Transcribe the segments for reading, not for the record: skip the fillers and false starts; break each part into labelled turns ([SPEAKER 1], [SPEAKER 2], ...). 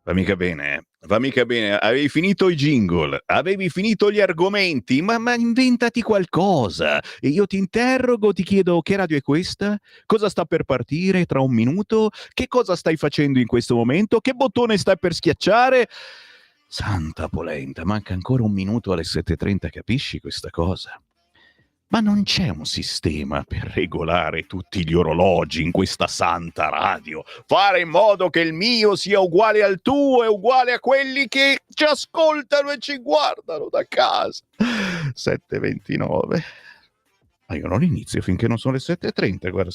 [SPEAKER 1] Va mica bene, eh. Va mica bene. Avevi finito i jingle, avevi finito gli argomenti, ma inventati qualcosa. E io ti interrogo, ti chiedo che radio è questa? Cosa sta per partire tra un minuto? Che cosa stai facendo in questo momento? Che bottone stai per schiacciare? Santa polenta, manca ancora un minuto alle 7:30, capisci questa cosa? Ma non c'è un sistema per regolare tutti gli orologi in questa santa radio, fare in modo che il mio sia uguale al tuo e uguale a quelli che ci ascoltano e ci guardano da casa. 7:29. Ma io non inizio finché non sono le 7:30, guarda,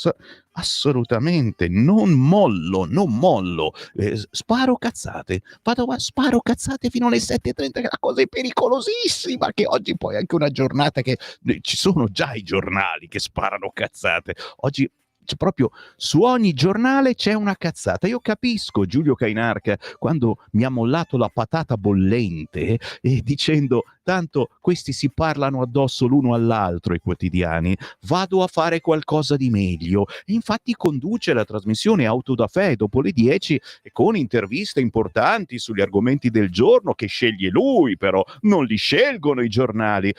[SPEAKER 1] assolutamente, non mollo, sparo cazzate, sparo cazzate fino alle 7:30, che la cosa è pericolosissima, che oggi poi è anche una giornata che ci sono già i giornali che sparano cazzate, oggi c'è proprio su ogni giornale c'è una cazzata. Io capisco Giulio Cainarca quando mi ha mollato la patata bollente dicendo tanto questi si parlano addosso l'uno all'altro i quotidiani, vado a fare qualcosa di meglio. E infatti conduce la trasmissione Auto da Fè dopo le 10 con interviste importanti sugli argomenti del giorno che sceglie lui, però non li scelgono i giornali.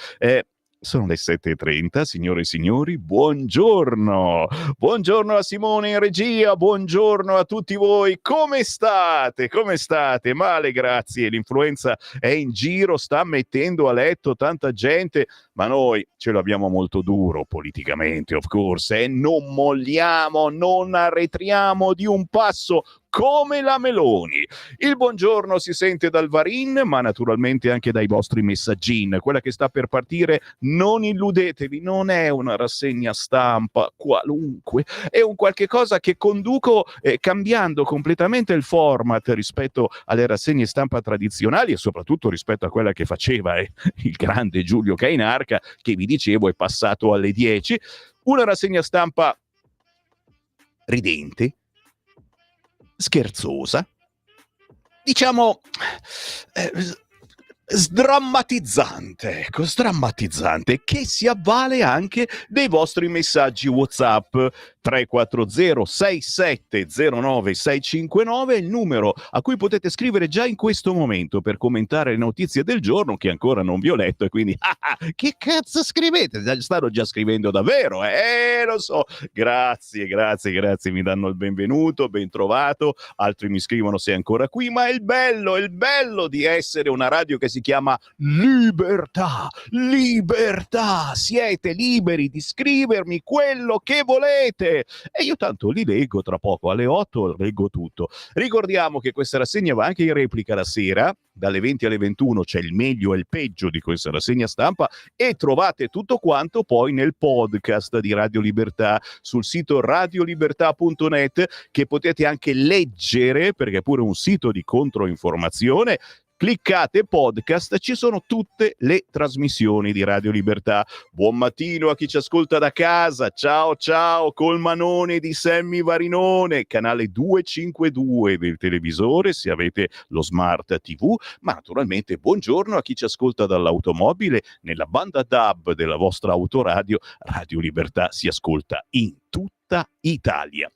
[SPEAKER 1] Sono le 7:30, signore e signori, buongiorno! Buongiorno a Simone in regia, buongiorno a tutti voi, come state? Come state? Male, grazie, l'influenza è in giro, sta mettendo a letto tanta gente, ma noi ce l'abbiamo molto duro politicamente, of course, e non molliamo, non arretriamo di un passo come la Meloni. Il buongiorno si sente dal Varin, ma naturalmente anche dai vostri messaggin. Quella che sta per partire, non illudetevi, non è una rassegna stampa qualunque, è un qualche cosa che conduco cambiando completamente il format rispetto alle rassegne stampa tradizionali e soprattutto rispetto a quella che faceva il grande Giulio Cainarca, che vi dicevo è passato alle 10. Una rassegna stampa ridente, scherzosa, diciamo sdrammatizzante, ecco, sdrammatizzante, che si avvale anche dei vostri messaggi WhatsApp. 340 6709 659 è il numero a cui potete scrivere già in questo momento per commentare le notizie del giorno che ancora non vi ho letto, e quindi che cazzo scrivete? Stanno già scrivendo davvero, lo so. Grazie, mi danno il benvenuto, ben trovato, altri mi scrivono sei ancora qui, ma è il bello di essere una radio che si chiama Libertà, siete liberi di scrivermi quello che volete e io tanto li leggo, tra poco alle 8 leggo tutto. Ricordiamo che questa rassegna va anche in replica la sera, dalle 20 alle 21 c'è il meglio e il peggio di questa rassegna stampa e trovate tutto quanto poi nel podcast di Radio Libertà sul sito radiolibertà.net, che potete anche leggere perché è pure un sito di controinformazione. Cliccate podcast, ci sono tutte le trasmissioni di Radio Libertà. Buon mattino a chi ci ascolta da casa, ciao col manone di Sammy Varinone, canale 252 del televisore se avete lo smart TV, ma naturalmente buongiorno a chi ci ascolta dall'automobile, nella banda DAB della vostra autoradio. Radio Libertà si ascolta in tutta Italia.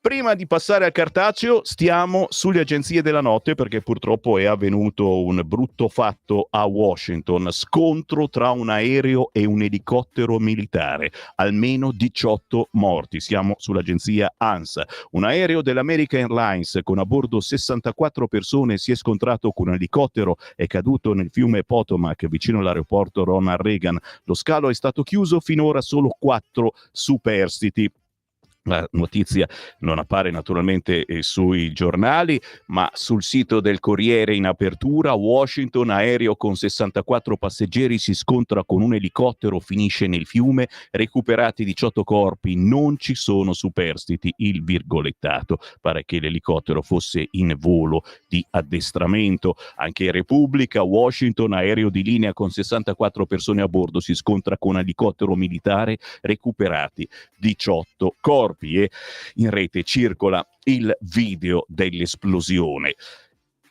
[SPEAKER 1] Prima di passare al cartaceo stiamo sulle agenzie della notte perché purtroppo è avvenuto un brutto fatto a Washington, scontro tra un aereo e un elicottero militare, almeno 18 morti, siamo sull'agenzia ANSA. Un aereo dell'American Airlines con a bordo 64 persone si è scontrato con un elicottero, è caduto nel fiume Potomac vicino all'aeroporto Ronald Reagan. Lo scalo è stato chiuso, finora solo 4 superstiti. La notizia non appare naturalmente sui giornali, ma sul sito del Corriere in apertura: Washington, aereo con 64 passeggeri si scontra con un elicottero, finisce nel fiume, recuperati 18 corpi, non ci sono superstiti, il virgolettato. Pare che l'elicottero fosse in volo di addestramento. Anche Repubblica, Washington, aereo di linea con 64 persone a bordo si scontra con elicottero militare, recuperati 18 corpi, e in rete circola il video dell'esplosione.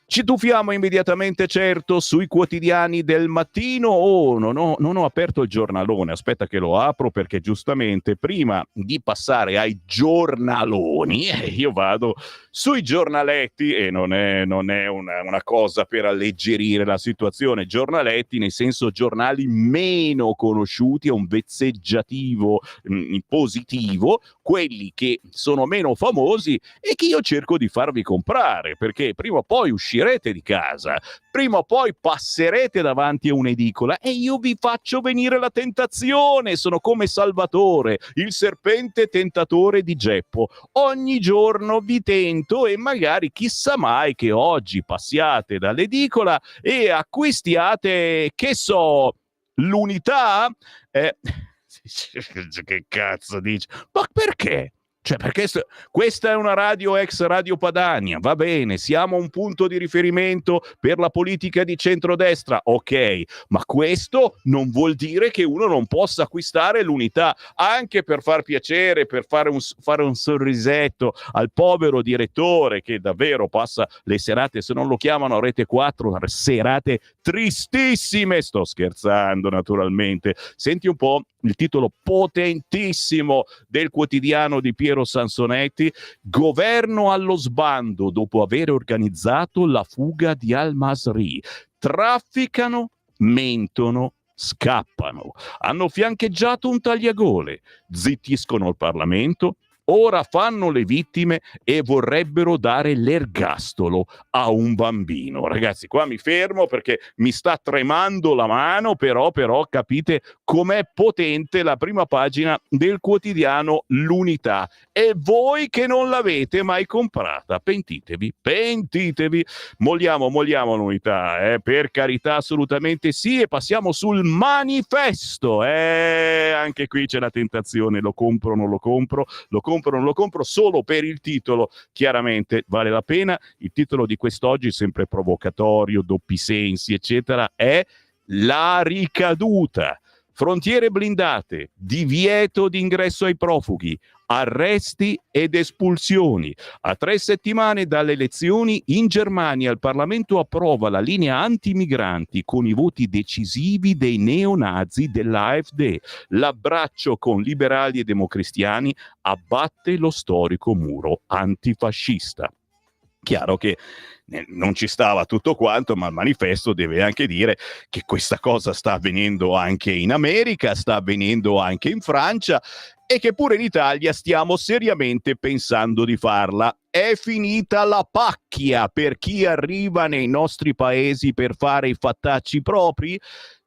[SPEAKER 1] Ci tuffiamo immediatamente, certo, sui quotidiani del mattino. Oh, non ho aperto il giornalone, aspetta che lo apro, perché giustamente prima di passare ai giornaloni io vado sui giornaletti, e non è una cosa per alleggerire la situazione. Giornaletti nel senso giornali meno conosciuti, è un vezzeggiativo positivo, quelli che sono meno famosi e che io cerco di farvi comprare, perché prima o poi uscirete di casa, prima o poi passerete davanti a un'edicola e io vi faccio venire la tentazione. Sono come Salvatore, il serpente tentatore di Geppo. Ogni giorno vi tento e magari chissà mai che oggi passiate dall'edicola e acquistiate, che so, l'Unità? Che cazzo dici? Ma perché? Cioè, perché questa è una radio ex Radio Padania, va bene, siamo un punto di riferimento per la politica di centrodestra, ok, ma questo non vuol dire che uno non possa acquistare l'Unità, anche per far piacere, per fare un sorrisetto al povero direttore che davvero passa le serate, se non lo chiamano a Rete 4, serate tristissime. Sto scherzando, naturalmente. Senti un po' il titolo potentissimo del quotidiano di Piero Sansonetti: governo allo sbando dopo aver organizzato la fuga di Al-Masri. Trafficano, mentono, scappano. Hanno fiancheggiato un tagliagole, zittiscono il Parlamento, ora fanno le vittime e vorrebbero dare l'ergastolo a un bambino. Ragazzi, qua mi fermo perché mi sta tremando la mano, però capite com'è potente la prima pagina del quotidiano L'Unità. E voi che non l'avete mai comprata, pentitevi. Molliamo l'Unità, per carità, assolutamente sì, e passiamo sul Manifesto. Anche qui c'è la tentazione, lo compro, non lo compro, non lo compro solo per il titolo. Chiaramente vale la pena. Il titolo di quest'oggi, sempre provocatorio, doppi sensi, eccetera, è La ricaduta. Frontiere blindate, divieto di ingresso ai profughi, arresti ed espulsioni. A 3 settimane dalle elezioni in Germania il Parlamento approva la linea antimigranti con i voti decisivi dei neonazi dell'AfD. L'abbraccio con liberali e democristiani abbatte lo storico muro antifascista. Chiaro che non ci stava tutto quanto, ma il manifesto deve anche dire che questa cosa sta avvenendo anche in America, sta avvenendo anche in Francia e che pure in Italia stiamo seriamente pensando di farla. È finita la pacchia per chi arriva nei nostri paesi per fare i fattacci propri?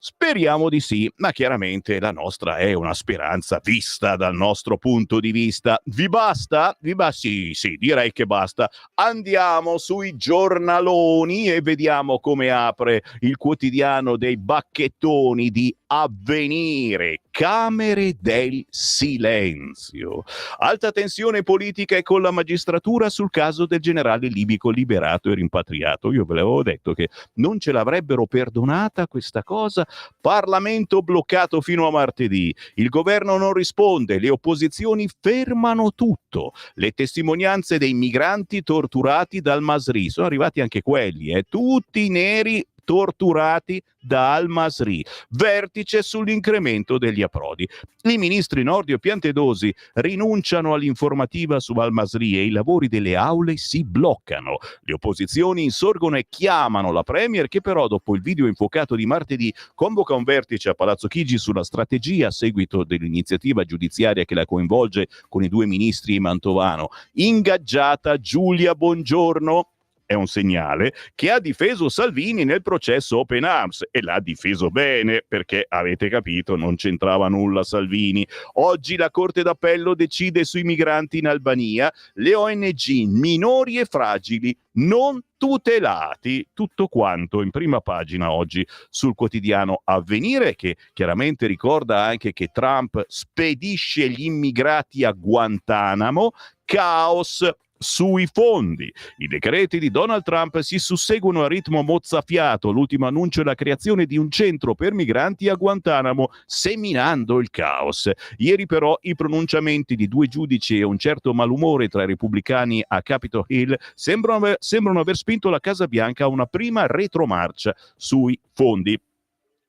[SPEAKER 1] Speriamo di sì, ma chiaramente la nostra è una speranza vista dal nostro punto di vista. Vi basta? Sì, direi che basta. Andiamo sui giornaloni e vediamo come apre il quotidiano dei bacchettoni di Avvenire. Camere del silenzio. Alta tensione politica e con la magistratura sul caso del generale libico liberato e rimpatriato. Io ve l'avevo detto che non ce l'avrebbero perdonata questa cosa. Parlamento bloccato fino a martedì. Il governo non risponde, le opposizioni fermano tutto. Le testimonianze dei migranti torturati dal Masri. Sono arrivati anche quelli, tutti neri torturati da Al-Masri. Vertice sull'incremento degli approdi. I ministri Nordio e Piantedosi rinunciano all'informativa su Al-Masri e i lavori delle aule si bloccano. Le opposizioni insorgono e chiamano la Premier, che però dopo il video infuocato di martedì convoca un vertice a Palazzo Chigi sulla strategia a seguito dell'iniziativa giudiziaria che la coinvolge con i 2 ministri Mantovano. Ingaggiata Giulia Bongiorno. È un segnale che ha difeso Salvini nel processo Open Arms e l'ha difeso bene, perché avete capito, non c'entrava nulla Salvini. Oggi la Corte d'Appello decide sui migranti in Albania, le ONG minori e fragili non tutelati. Tutto quanto in prima pagina oggi sul quotidiano Avvenire, che chiaramente ricorda anche che Trump spedisce gli immigrati a Guantanamo. Caos. Sui fondi, i decreti di Donald Trump si susseguono a ritmo mozzafiato. L'ultimo annuncio è la creazione di un centro per migranti a Guantanamo, seminando il caos. Ieri però i pronunciamenti di due giudici e un certo malumore tra i repubblicani a Capitol Hill sembrano aver spinto la Casa Bianca a una prima retromarcia sui fondi.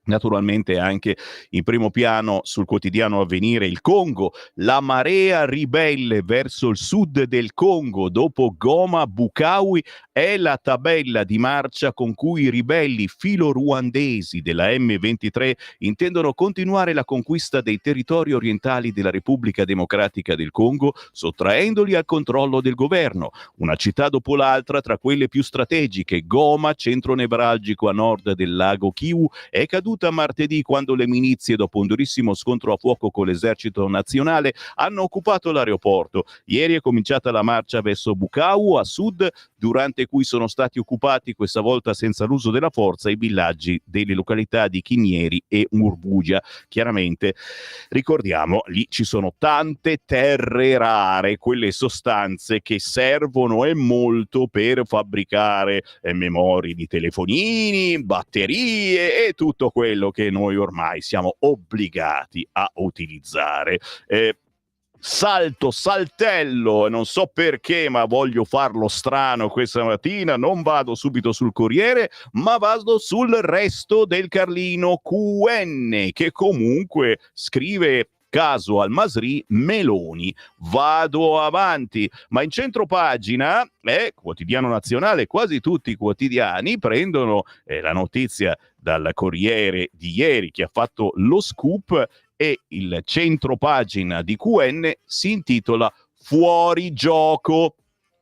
[SPEAKER 1] Naturalmente anche in primo piano sul quotidiano Avvenire il Congo, la marea ribelle verso il sud del Congo dopo Goma Bukawi è la tabella di marcia con cui i ribelli filo-ruandesi della M23 intendono continuare la conquista dei territori orientali della Repubblica Democratica del Congo, sottraendoli al controllo del governo. Una città dopo l'altra, tra quelle più strategiche, Goma, centro nevralgico a nord del lago Kivu, è caduta martedì quando le milizie, dopo un durissimo scontro a fuoco con l'esercito nazionale, hanno occupato l'aeroporto. Ieri è cominciata la marcia verso Bukavu a sud, durante cui sono stati occupati, questa volta senza l'uso della forza, i villaggi delle località di Chinieri e Murbugia. Chiaramente, ricordiamo, lì ci sono tante terre rare, quelle sostanze che servono e molto per fabbricare memorie di telefonini, batterie e tutto quello che noi ormai siamo obbligati a utilizzare. Saltello, non so perché, ma voglio farlo strano questa mattina, non vado subito sul Corriere, ma vado sul Resto del Carlino QN, che comunque scrive: caso al Masri, Meloni, vado avanti. Ma in centropagina, quotidiano nazionale, quasi tutti i quotidiani prendono la notizia dal Corriere di ieri che ha fatto lo scoop, e il centropagina di QN si intitola Fuori gioco.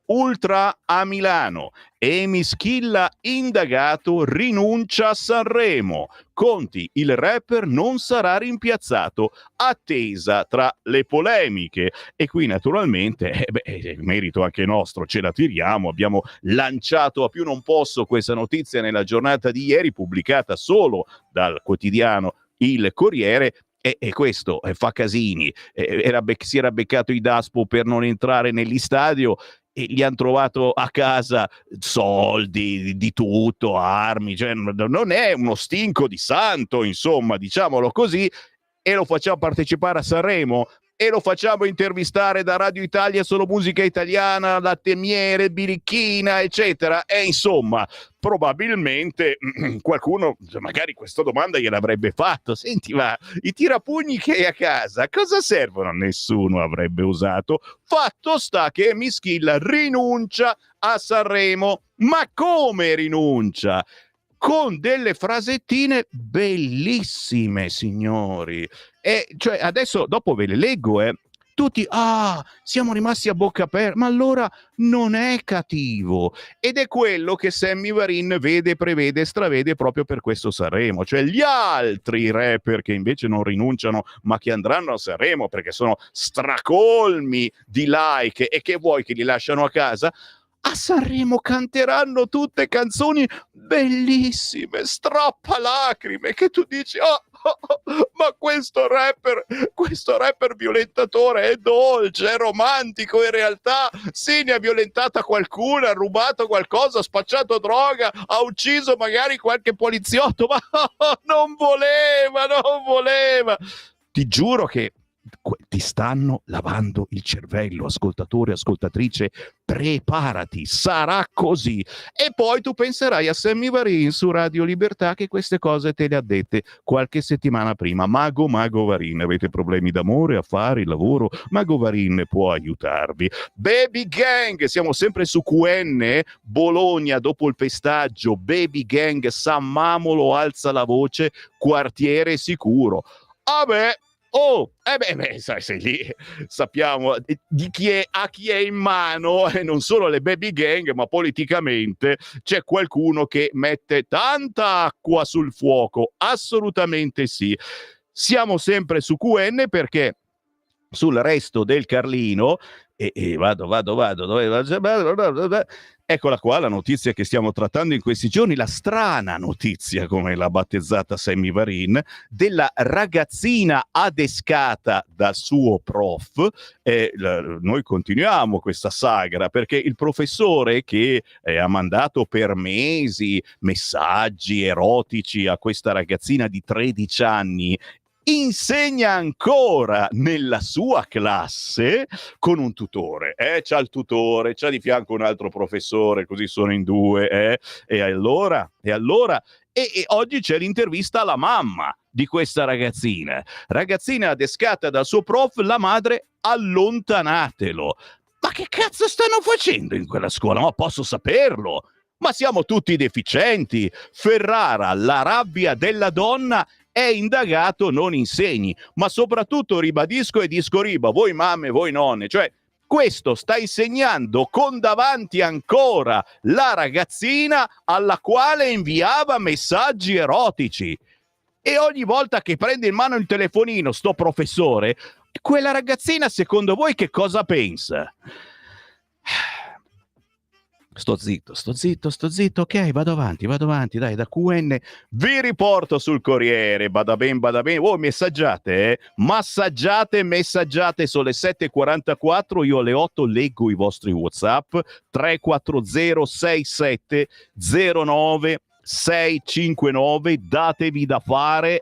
[SPEAKER 1] Ultra a Milano. Emischilla indagato, rinuncia a Sanremo. Conti, il rapper non sarà rimpiazzato, attesa tra le polemiche. E qui naturalmente, merito anche nostro, ce la tiriamo. Abbiamo lanciato a più non posso questa notizia nella giornata di ieri, pubblicata solo dal quotidiano Il Corriere. E questo fa casini. Si era beccato i Daspo per non entrare negli stadio e gli hanno trovato a casa soldi, di tutto, armi, cioè non è uno stinco di santo, insomma, diciamolo così, e lo facciamo partecipare a Sanremo e lo facciamo intervistare da Radio Italia, Solo Musica Italiana, La Temiere, Birichina, eccetera. E insomma, probabilmente qualcuno magari questa domanda gliel'avrebbe fatto: senti, ma i tirapugni che hai a casa cosa servono? Nessuno avrebbe usato. Fatto sta che Mischilla rinuncia a Sanremo. Ma come rinuncia? Con delle frasettine bellissime, signori. E cioè adesso dopo ve le leggo, tutti, siamo rimasti a bocca aperta, ma allora non è cattivo. Ed è quello che Sammy Varin vede, prevede, stravede proprio per questo Sanremo. Cioè gli altri rapper che invece non rinunciano, ma che andranno a Sanremo perché sono stracolmi di like e che vuoi che li lasciano a casa, a Sanremo canteranno tutte canzoni bellissime, strappalacrime, che tu dici: ma questo rapper violentatore è dolce, è romantico, in realtà sì, ne ha violentata qualcuno, ha rubato qualcosa, ha spacciato droga, ha ucciso magari qualche poliziotto, ma non voleva. Ti giuro che ti stanno lavando il cervello, ascoltatore, ascoltatrice, preparati, sarà così. E poi tu penserai a Sammy Varin su Radio Libertà che queste cose te le ha dette qualche settimana prima. Mago Varin, avete problemi d'amore, affari, lavoro? Mago Varin può aiutarvi. Baby Gang, siamo sempre su QN, Bologna dopo il pestaggio, Baby Gang, San Mamolo alza la voce, quartiere sicuro. Sai lì sappiamo di chi è in mano, e non solo le baby gang, ma politicamente c'è qualcuno che mette tanta acqua sul fuoco, assolutamente sì. Siamo sempre su QN perché sul Resto del Carlino E vado, eccola qua la notizia che stiamo trattando in questi giorni, la strana notizia, come l'ha battezzata Sammy Varin, della ragazzina adescata dal suo prof. Noi continuiamo questa sagra perché il professore che ha mandato per mesi messaggi erotici a questa ragazzina di 13 anni insegna ancora nella sua classe con un tutore. C'ha il tutore, c'ha di fianco un altro professore, così sono in due. E allora e oggi c'è l'intervista alla mamma di questa ragazzina adescata dal suo prof, la madre: allontanatelo. Ma che cazzo stanno facendo in quella scuola? Ma posso saperlo? Ma siamo tutti deficienti. Ferrara, la rabbia della donna, è indagato, non insegni. Ma soprattutto ribadisco e discoriba, voi mamme, voi nonne, cioè questo sta insegnando con davanti ancora la ragazzina alla quale inviava messaggi erotici. E ogni volta che prende in mano il telefonino sto professore, quella ragazzina secondo voi che cosa pensa? Sto zitto, ok, vado avanti, dai, da QN vi riporto sul Corriere, bada ben, oh, messaggiate, sono le 7.44, io alle 8 leggo i vostri WhatsApp, 3406709 datevi da fare,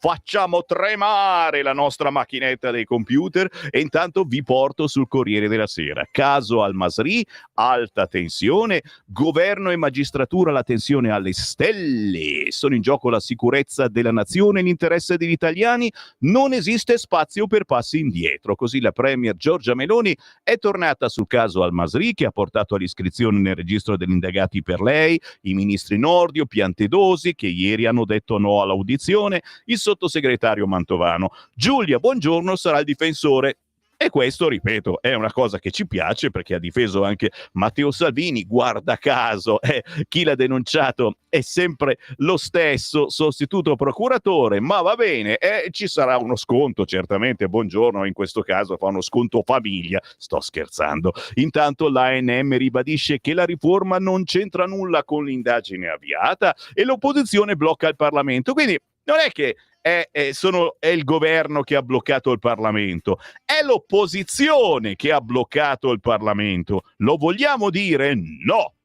[SPEAKER 1] facciamo tremare la nostra macchinetta dei computer e intanto vi porto sul Corriere della Sera. Caso Al-Masri, alta tensione, governo e magistratura, la tensione alle stelle, sono in gioco la sicurezza della nazione e l'interesse degli italiani, non esiste spazio per passi indietro. Così la premier Giorgia Meloni è tornata sul caso Al-Masri, che ha portato all'iscrizione nel registro degli indagati per lei, i ministri Nordio, Piantedosi, che ieri hanno detto no all'audizione, il sottosegretario Mantovano. Giulia Buongiorno sarà il difensore. E questo, ripeto, è una cosa che ci piace perché ha difeso anche Matteo Salvini, guarda caso, chi l'ha denunciato è sempre lo stesso sostituto procuratore, ma va bene, ci sarà uno sconto, certamente Buongiorno in questo caso fa uno sconto famiglia, sto scherzando. Intanto l'ANM ribadisce che la riforma non c'entra nulla con l'indagine avviata e l'opposizione blocca il Parlamento, quindi non è che è il governo che ha bloccato il Parlamento, è l'opposizione che ha bloccato il Parlamento. Lo vogliamo dire? No,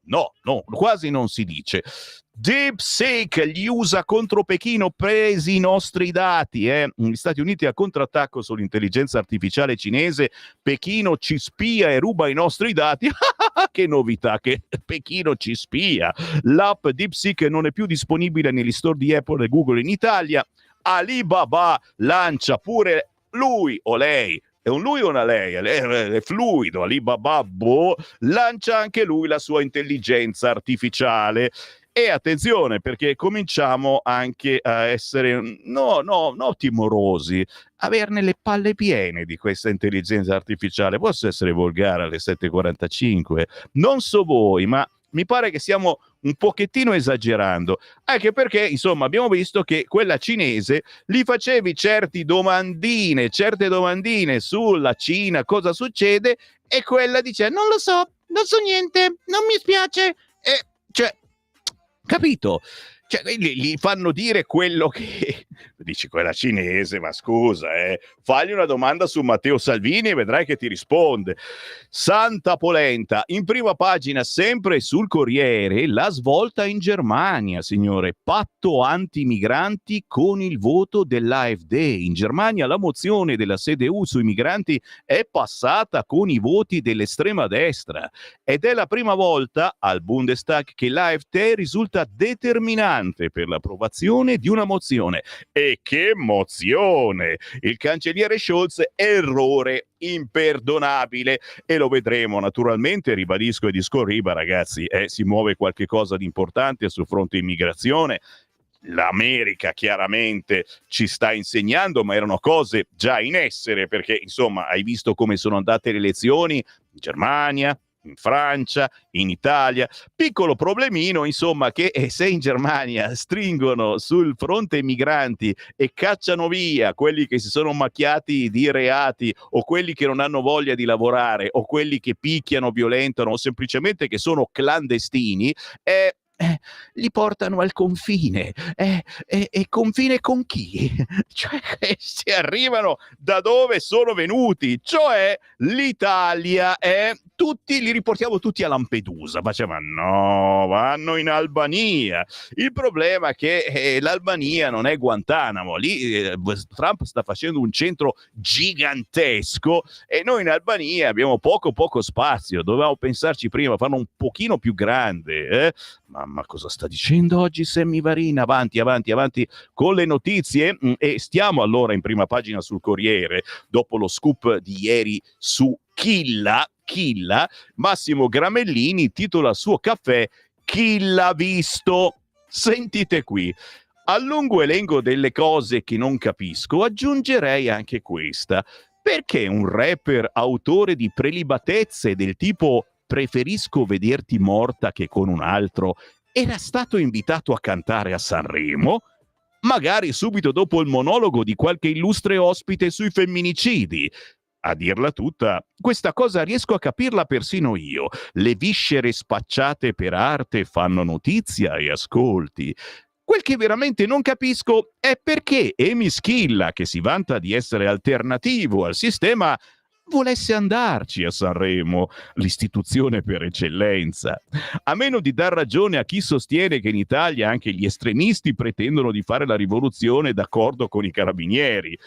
[SPEAKER 1] quasi non si dice. DeepSeek, gli USA contro Pechino, presi i nostri dati. Gli Stati Uniti a contrattacco sull'intelligenza artificiale cinese, Pechino ci spia e ruba i nostri dati. Che novità, che Pechino ci spia. L'app DeepSeek non è più disponibile negli store di Apple e Google in Italia. Alibaba lancia pure lui o lei, è un lui o una lei? È fluido. Alibaba lancia anche lui la sua intelligenza artificiale. E attenzione, perché cominciamo anche a essere no timorosi, averne le palle piene di questa intelligenza artificiale. Posso essere volgare alle 7.45? Non so voi, ma mi pare che stiamo un pochettino esagerando, anche perché insomma abbiamo visto che quella cinese gli facevi certe domandine sulla Cina, cosa succede, e quella dice non so niente, non mi spiace, cioè, capito? Cioè, gli fanno dire quello che dici, quella cinese, ma scusa, fagli una domanda su Matteo Salvini e vedrai che ti risponde. Santa polenta, in prima pagina sempre sul Corriere, la svolta in Germania, signore, patto anti-migranti con il voto dell'AfD. In Germania la mozione della CDU sui migranti è passata con i voti dell'estrema destra ed è la prima volta al Bundestag che l'AfD risulta determinante per l'approvazione di una mozione. E che mozione! Il cancelliere Scholz, errore imperdonabile, e lo vedremo naturalmente, ribadisco e discorriba, ragazzi, si muove qualche cosa di importante sul fronte immigrazione. L'America chiaramente ci sta insegnando, ma erano cose già in essere, perché insomma hai visto come sono andate le elezioni in Germania, in Francia, in Italia. Piccolo problemino, insomma, che se in Germania stringono sul fronte migranti e cacciano via quelli che si sono macchiati di reati o quelli che non hanno voglia di lavorare o quelli che picchiano, violentano o semplicemente che sono clandestini, li portano al confine. E confine con chi? Cioè, si arrivano da dove sono venuti, cioè l'Italia. Tutti li riportiamo tutti a Lampedusa. Facciamo, no, vanno in Albania. Il problema è che l'Albania non è Guantanamo. Lì Trump sta facendo un centro gigantesco e noi in Albania abbiamo poco spazio. Dovevamo pensarci prima, farlo un pochino più grande. Mamma, cosa sta dicendo oggi Sammy Varin? Avanti con le notizie. E stiamo allora in prima pagina sul Corriere dopo lo scoop di ieri su Killa. Massimo Gramellini titola il suo caffè "Chi l'ha visto?". Sentite qui. Al lungo elenco delle cose che non capisco aggiungerei anche questa: perché un rapper autore di prelibatezze del tipo "preferisco vederti morta che con un altro" era stato invitato a cantare a Sanremo, magari subito dopo il monologo di qualche illustre ospite sui femminicidi? A dirla tutta, questa cosa riesco a capirla persino io. Le viscere spacciate per arte fanno notizia e ascolti. Quel che veramente non capisco è perché Amy Schilla, che si vanta di essere alternativo al sistema, volesse andarci a Sanremo, l'istituzione per eccellenza. A meno di dar ragione a chi sostiene che in Italia anche gli estremisti pretendono di fare la rivoluzione d'accordo con i carabinieri.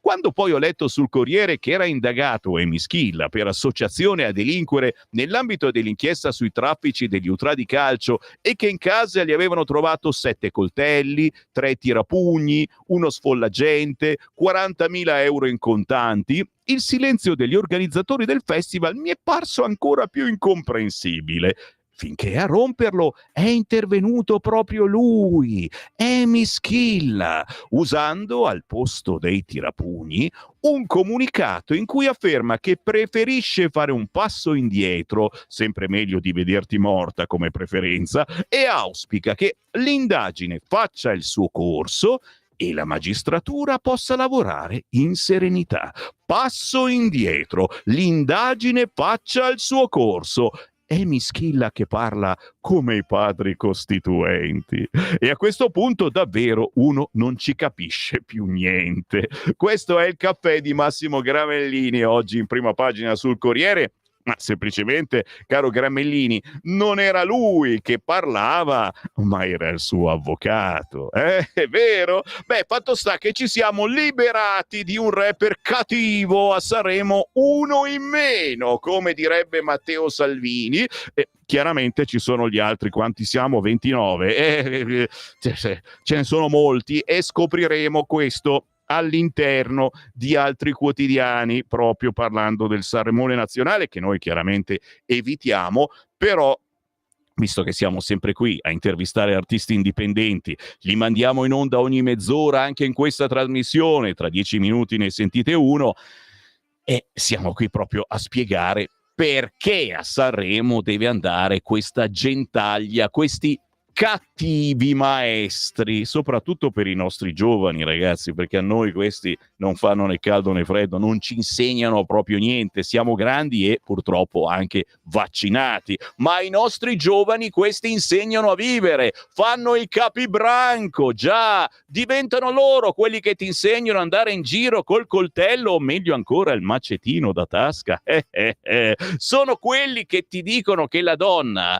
[SPEAKER 1] Quando poi ho letto sul Corriere che era indagato Amy Schilla per associazione a delinquere nell'ambito dell'inchiesta sui traffici degli ultra di calcio e che in casa gli avevano trovato 7 coltelli, 3 tirapugni, uno sfollagente, 40.000 euro in contanti, il silenzio degli organizzatori del festival mi è parso ancora più incomprensibile. Finché a romperlo è intervenuto proprio lui, Amy Schilla, usando al posto dei tirapugni un comunicato in cui afferma che preferisce fare un passo indietro, sempre meglio di vederti morta come preferenza, e auspica che l'indagine faccia il suo corso e la magistratura possa lavorare in serenità. Passo indietro, l'indagine faccia il suo corso. Amy Schilla che parla come i padri costituenti. E a questo punto davvero uno non ci capisce più niente. Questo è il caffè di Massimo Gramellini, oggi in prima pagina sul Corriere. Ma semplicemente, caro Gramellini, non era lui che parlava, ma era il suo avvocato. È vero? Beh, fatto sta che ci siamo liberati di un rapper cattivo a Sanremo, uno in meno, come direbbe Matteo Salvini. E chiaramente ci sono gli altri, quanti siamo? 29. Ce ne sono molti e scopriremo questo all'interno di altri quotidiani, proprio parlando del Sanremone nazionale, che noi chiaramente evitiamo, però visto che siamo sempre qui a intervistare artisti indipendenti, li mandiamo in onda ogni mezz'ora anche in questa trasmissione, tra 10 minuti ne sentite uno, e siamo qui proprio a spiegare perché a Sanremo deve andare questa gentaglia, questi cattivi maestri, soprattutto per i nostri giovani ragazzi, perché a noi questi non fanno né caldo né freddo, non ci insegnano proprio niente, siamo grandi e purtroppo anche vaccinati, ma ai nostri giovani questi insegnano a vivere, fanno i capibranco, già, diventano loro quelli che ti insegnano ad andare in giro col coltello o meglio ancora il macetino da tasca. Sono quelli che ti dicono che la donna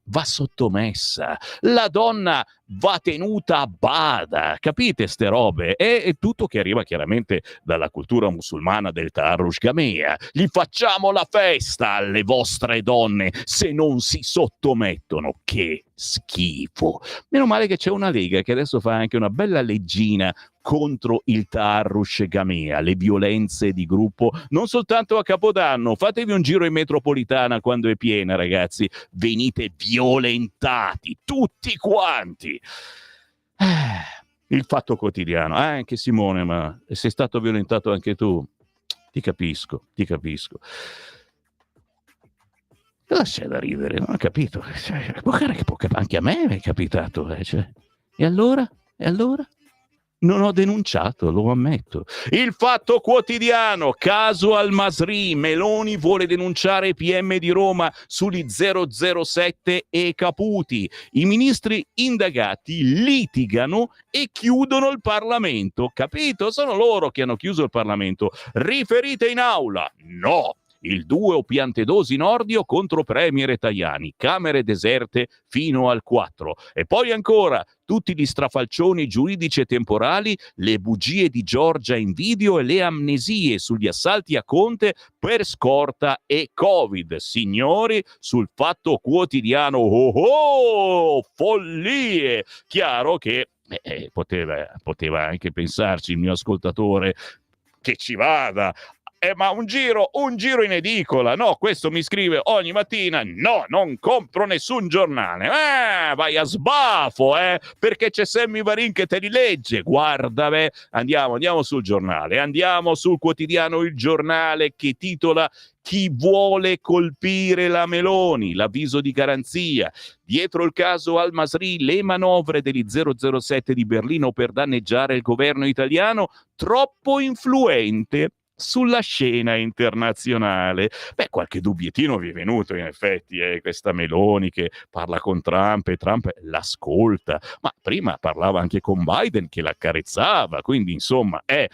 [SPEAKER 1] va sottomessa, la donna va tenuta a bada, capite ste robe? È tutto che arriva chiaramente dalla cultura musulmana del Tarush Gamea. Gli facciamo la festa alle vostre donne se non si sottomettono, che schifo. Meno male che c'è una lega che adesso fa anche una bella leggina contro il Tarush Gamea, le violenze di gruppo, non soltanto a Capodanno, fatevi un giro in metropolitana quando è piena ragazzi, venite violentati, tutti quanti. Il Fatto Quotidiano, anche Simone, ma sei stato violentato anche tu? Ti capisco. Cosa c'è da ridere? Non ho capito. Cioè, anche a me è capitato. Cioè. E allora? E allora? Non ho denunciato, lo ammetto. Il Fatto Quotidiano, caso Al-Masri, Meloni vuole denunciare i PM di Roma sugli 007 e Caputi. I ministri indagati litigano e chiudono il Parlamento. Capito? Sono loro che hanno chiuso il Parlamento. Riferite in aula? No. Il duo Piantedosi Nordio contro Premier Tajani, Camere deserte fino al 4. E poi ancora tutti gli strafalcioni giuridici e temporali, le bugie di Giorgia in video e le amnesie sugli assalti a Conte per scorta e Covid. Signori, sul Fatto Quotidiano, follie! Chiaro che poteva anche pensarci il mio ascoltatore che ci vada. Ma un giro in edicola, no, questo mi scrive ogni mattina, no, non compro nessun giornale, vai a sbafo, perché c'è Sammy Varin che te li legge, guarda, andiamo sul giornale, andiamo sul quotidiano Il Giornale che titola chi vuole colpire la Meloni, l'avviso di garanzia. Dietro il caso Al-Masri, le manovre degli 007 di Berlino per danneggiare il governo italiano, troppo influente sulla scena internazionale. Qualche dubbiettino vi è venuto in effetti, questa Meloni che parla con Trump e Trump l'ascolta, ma prima parlava anche con Biden che l'accarezzava, quindi insomma è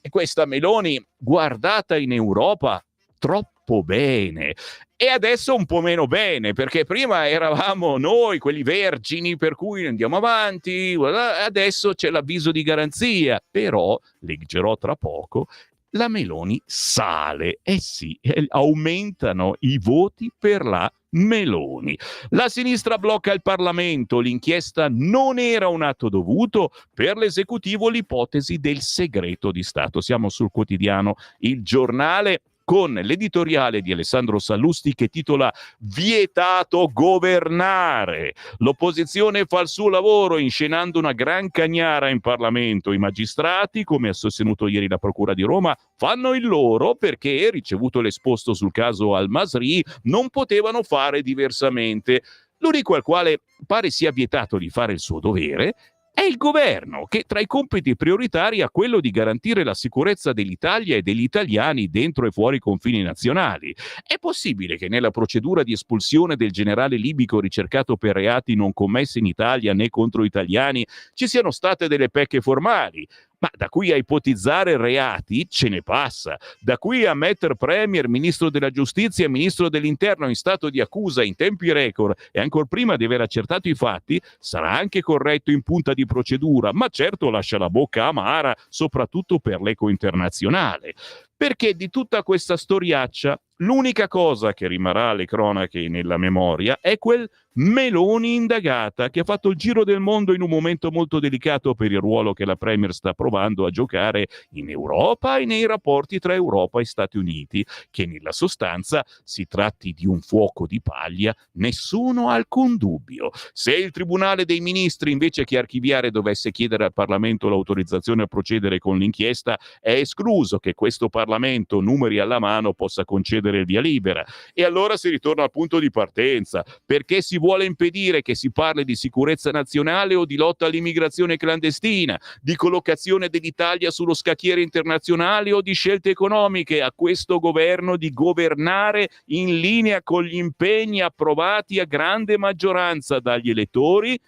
[SPEAKER 1] questa Meloni guardata in Europa troppo bene. E adesso un po' meno bene, perché prima eravamo noi quelli vergini per cui andiamo avanti, adesso c'è l'avviso di garanzia, però leggerò tra poco la Meloni sale, sì, aumentano i voti per la Meloni. La sinistra blocca il Parlamento, l'inchiesta non era un atto dovuto, per l'esecutivo l'ipotesi del segreto di Stato. Siamo sul quotidiano Il Giornale con l'editoriale di Alessandro Sallusti che titola Vietato governare. L'opposizione fa il suo lavoro inscenando una gran cagnara in Parlamento. I magistrati, come ha sostenuto ieri la Procura di Roma, fanno il loro perché, ricevuto l'esposto sul caso Al-Masri, non potevano fare diversamente. L'unico al quale pare sia vietato di fare il suo dovere è il governo, che tra i compiti prioritari ha quello di garantire la sicurezza dell'Italia e degli italiani dentro e fuori i confini nazionali. È possibile che nella procedura di espulsione del generale libico ricercato per reati non commessi in Italia né contro italiani ci siano state delle pecche formali? Ma da qui a ipotizzare reati ce ne passa. Da qui a mettere Premier, Ministro della Giustizia e Ministro dell'Interno in stato di accusa in tempi record e ancora prima di aver accertato i fatti, sarà anche corretto in punta di procedura, ma certo lascia la bocca amara, soprattutto per l'eco internazionale. Perché di tutta questa storiaccia l'unica cosa che rimarrà alle cronache nella memoria è quel Meloni indagata che ha fatto il giro del mondo in un momento molto delicato per il ruolo che la Premier sta provando a giocare in Europa e nei rapporti tra Europa e Stati Uniti, che nella sostanza si tratti di un fuoco di paglia, nessuno ha alcun dubbio. Se il Tribunale dei Ministri invece che archiviare dovesse chiedere al Parlamento l'autorizzazione a procedere con l'inchiesta, è escluso che questo Parlamento, numeri alla mano, possa concedere il via libera. E allora si ritorna al punto di partenza, perché si vuole impedire che si parli di sicurezza nazionale o di lotta all'immigrazione clandestina, di collocazione dell'Italia sullo scacchiere internazionale o di scelte economiche. A questo governo di governare in linea con gli impegni approvati a grande maggioranza dagli elettori.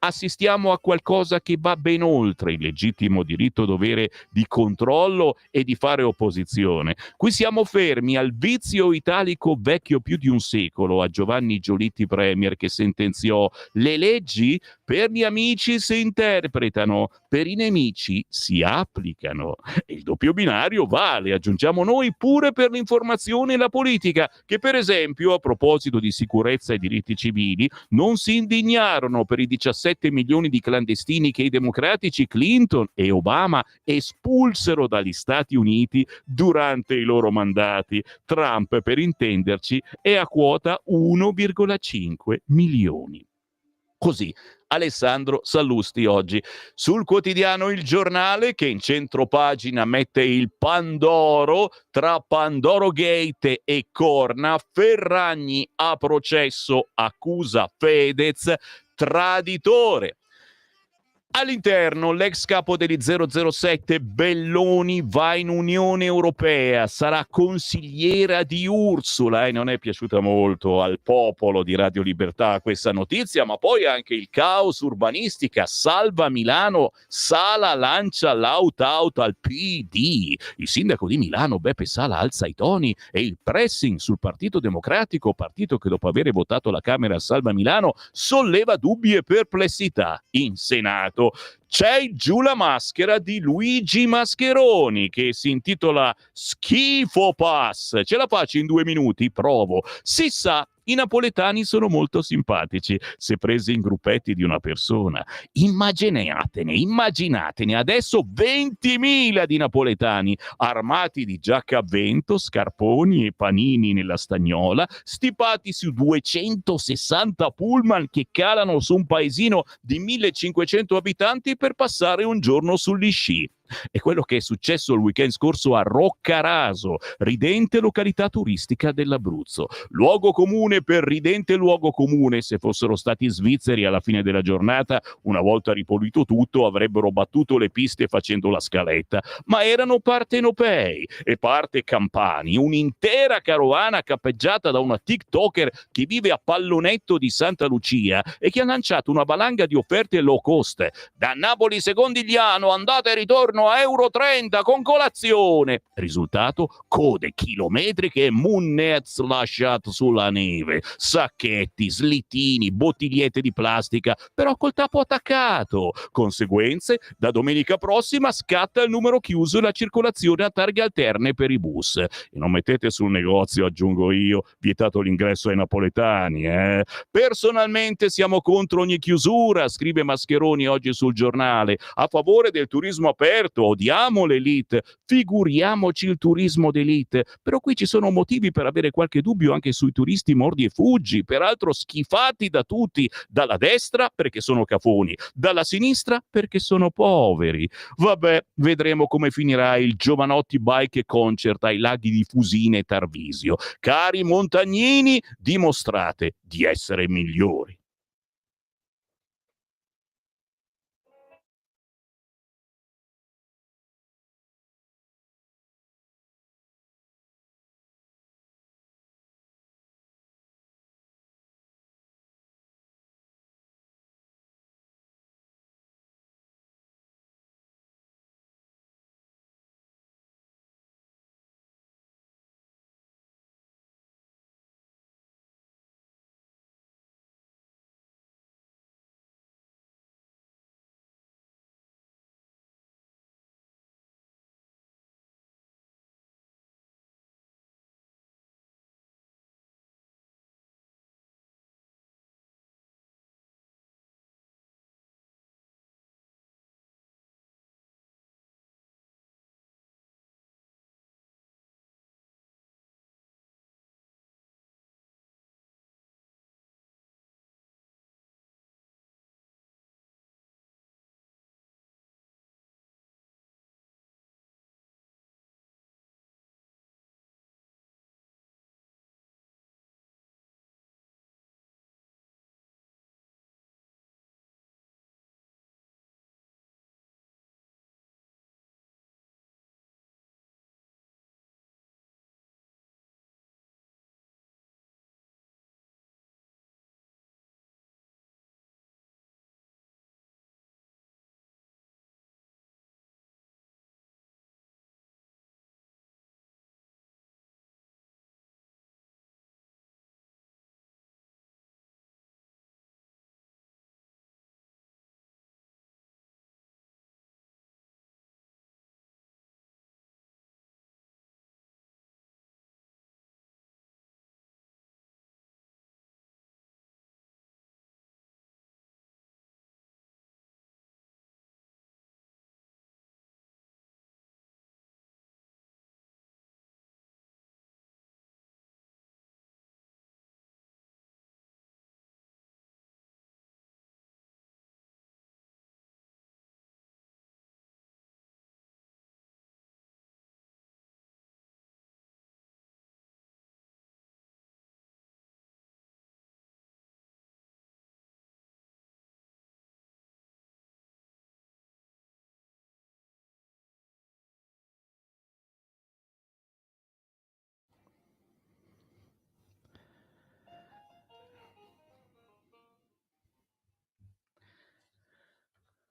[SPEAKER 1] Assistiamo a qualcosa che va ben oltre il legittimo diritto-dovere di controllo e di fare opposizione. Qui siamo fermi al vizio italico vecchio più di un secolo, a Giovanni Giolitti Premier, che sentenziò: le leggi per gli amici si interpretano, per i nemici si applicano. E il doppio binario vale, aggiungiamo noi, pure per l'informazione e la politica, che per esempio, a proposito di sicurezza e diritti civili, non si indignarono per i 17 milioni di clandestini che i democratici Clinton e Obama espulsero dagli Stati Uniti durante i loro mandati. Trump, per intenderci, è a quota 1,5 milioni. Così Alessandro Sallusti oggi sul quotidiano Il Giornale, che in centropagina mette il Pandoro tra Pandoro Gate e Corna. Ferragni a processo, accusa Fedez traditore. All'interno, l'ex capo degli 007 Belloni va in Unione Europea, sarà consigliera di Ursula e non è piaciuta molto al popolo di Radio Libertà questa notizia, ma poi anche il caos urbanistica, salva Milano, Sala lancia l'out-out al PD, il sindaco di Milano Beppe Sala alza i toni e il pressing sul Partito Democratico, partito che dopo aver votato la Camera salva Milano solleva dubbi e perplessità in Senato. C'è giù la maschera di Luigi Mascheroni che si intitola Schifo Pass. Ce la faccio in 2 minuti? Provo. Si sa, i napoletani sono molto simpatici se presi in gruppetti di una persona. Immaginatene adesso 20.000 di napoletani armati di giacca a vento, scarponi e panini nella stagnola, stipati su 260 pullman che calano su un paesino di 1500 abitanti per passare un giorno sugli sci. È quello che è successo il weekend scorso a Roccaraso, ridente località turistica dell'Abruzzo. Luogo comune per ridente luogo comune. Se fossero stati svizzeri alla fine della giornata, una volta ripulito tutto, avrebbero battuto le piste facendo la scaletta. Ma erano partenopei e parte campani, un'intera carovana cappeggiata da una TikToker che vive a Pallonetto di Santa Lucia e che ha lanciato una valanga di offerte low cost. Da Napoli Secondigliano, andata e ritorno a Euro 30 con colazione. Risultato? Code chilometriche e munnez lasciate sulla neve, sacchetti, slittini, bottigliette di plastica, però col tappo attaccato. Conseguenze? Da domenica prossima scatta il numero chiuso e la circolazione a targhe alterne per i bus. E non mettete sul negozio, aggiungo io, vietato l'ingresso ai napoletani. Personalmente siamo contro ogni chiusura, scrive Mascheroni oggi sul Giornale, a favore del turismo aperto, odiamo l'elite, figuriamoci il turismo d'elite. Però qui ci sono motivi per avere qualche dubbio anche sui turisti mordi e fuggi, peraltro schifati da tutti, dalla destra perché sono cafoni, dalla sinistra perché sono poveri. Vabbè, vedremo come finirà il Giovanotti Bike Concert ai laghi di Fusina e Tarvisio. Cari montagnini, dimostrate di essere migliori.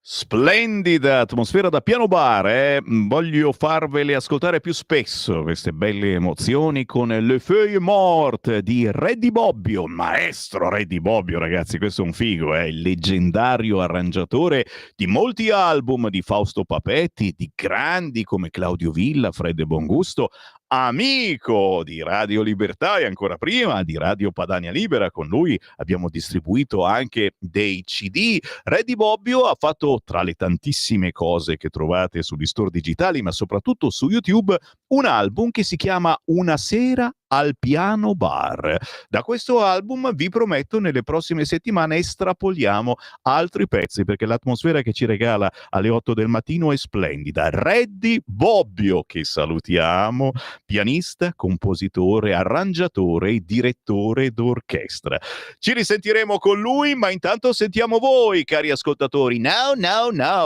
[SPEAKER 1] Splendida atmosfera da piano bar, eh? Voglio farvele ascoltare più spesso queste belle emozioni con Le Feuilles Mortes di Reddy Bobbio, maestro Reddy Bobbio, ragazzi, questo è un figo, il leggendario arrangiatore di molti album di Fausto Papetti, di grandi come Claudio Villa, Fred Bongusto, amico di Radio Libertà e ancora prima di Radio Padania Libera. Con lui abbiamo distribuito anche dei CD. Reddy Bobbio ha fatto, tra le tantissime cose che trovate sugli store digitali, ma soprattutto su YouTube, un album che si chiama Una sera al piano bar. Da questo album vi prometto nelle prossime settimane estrapoliamo altri pezzi, perché l'atmosfera che ci regala alle 8 del mattino è splendida. Reddy Bobbio, che salutiamo, pianista, compositore, arrangiatore e direttore d'orchestra. Ci risentiremo con lui, ma intanto sentiamo voi, cari ascoltatori. No,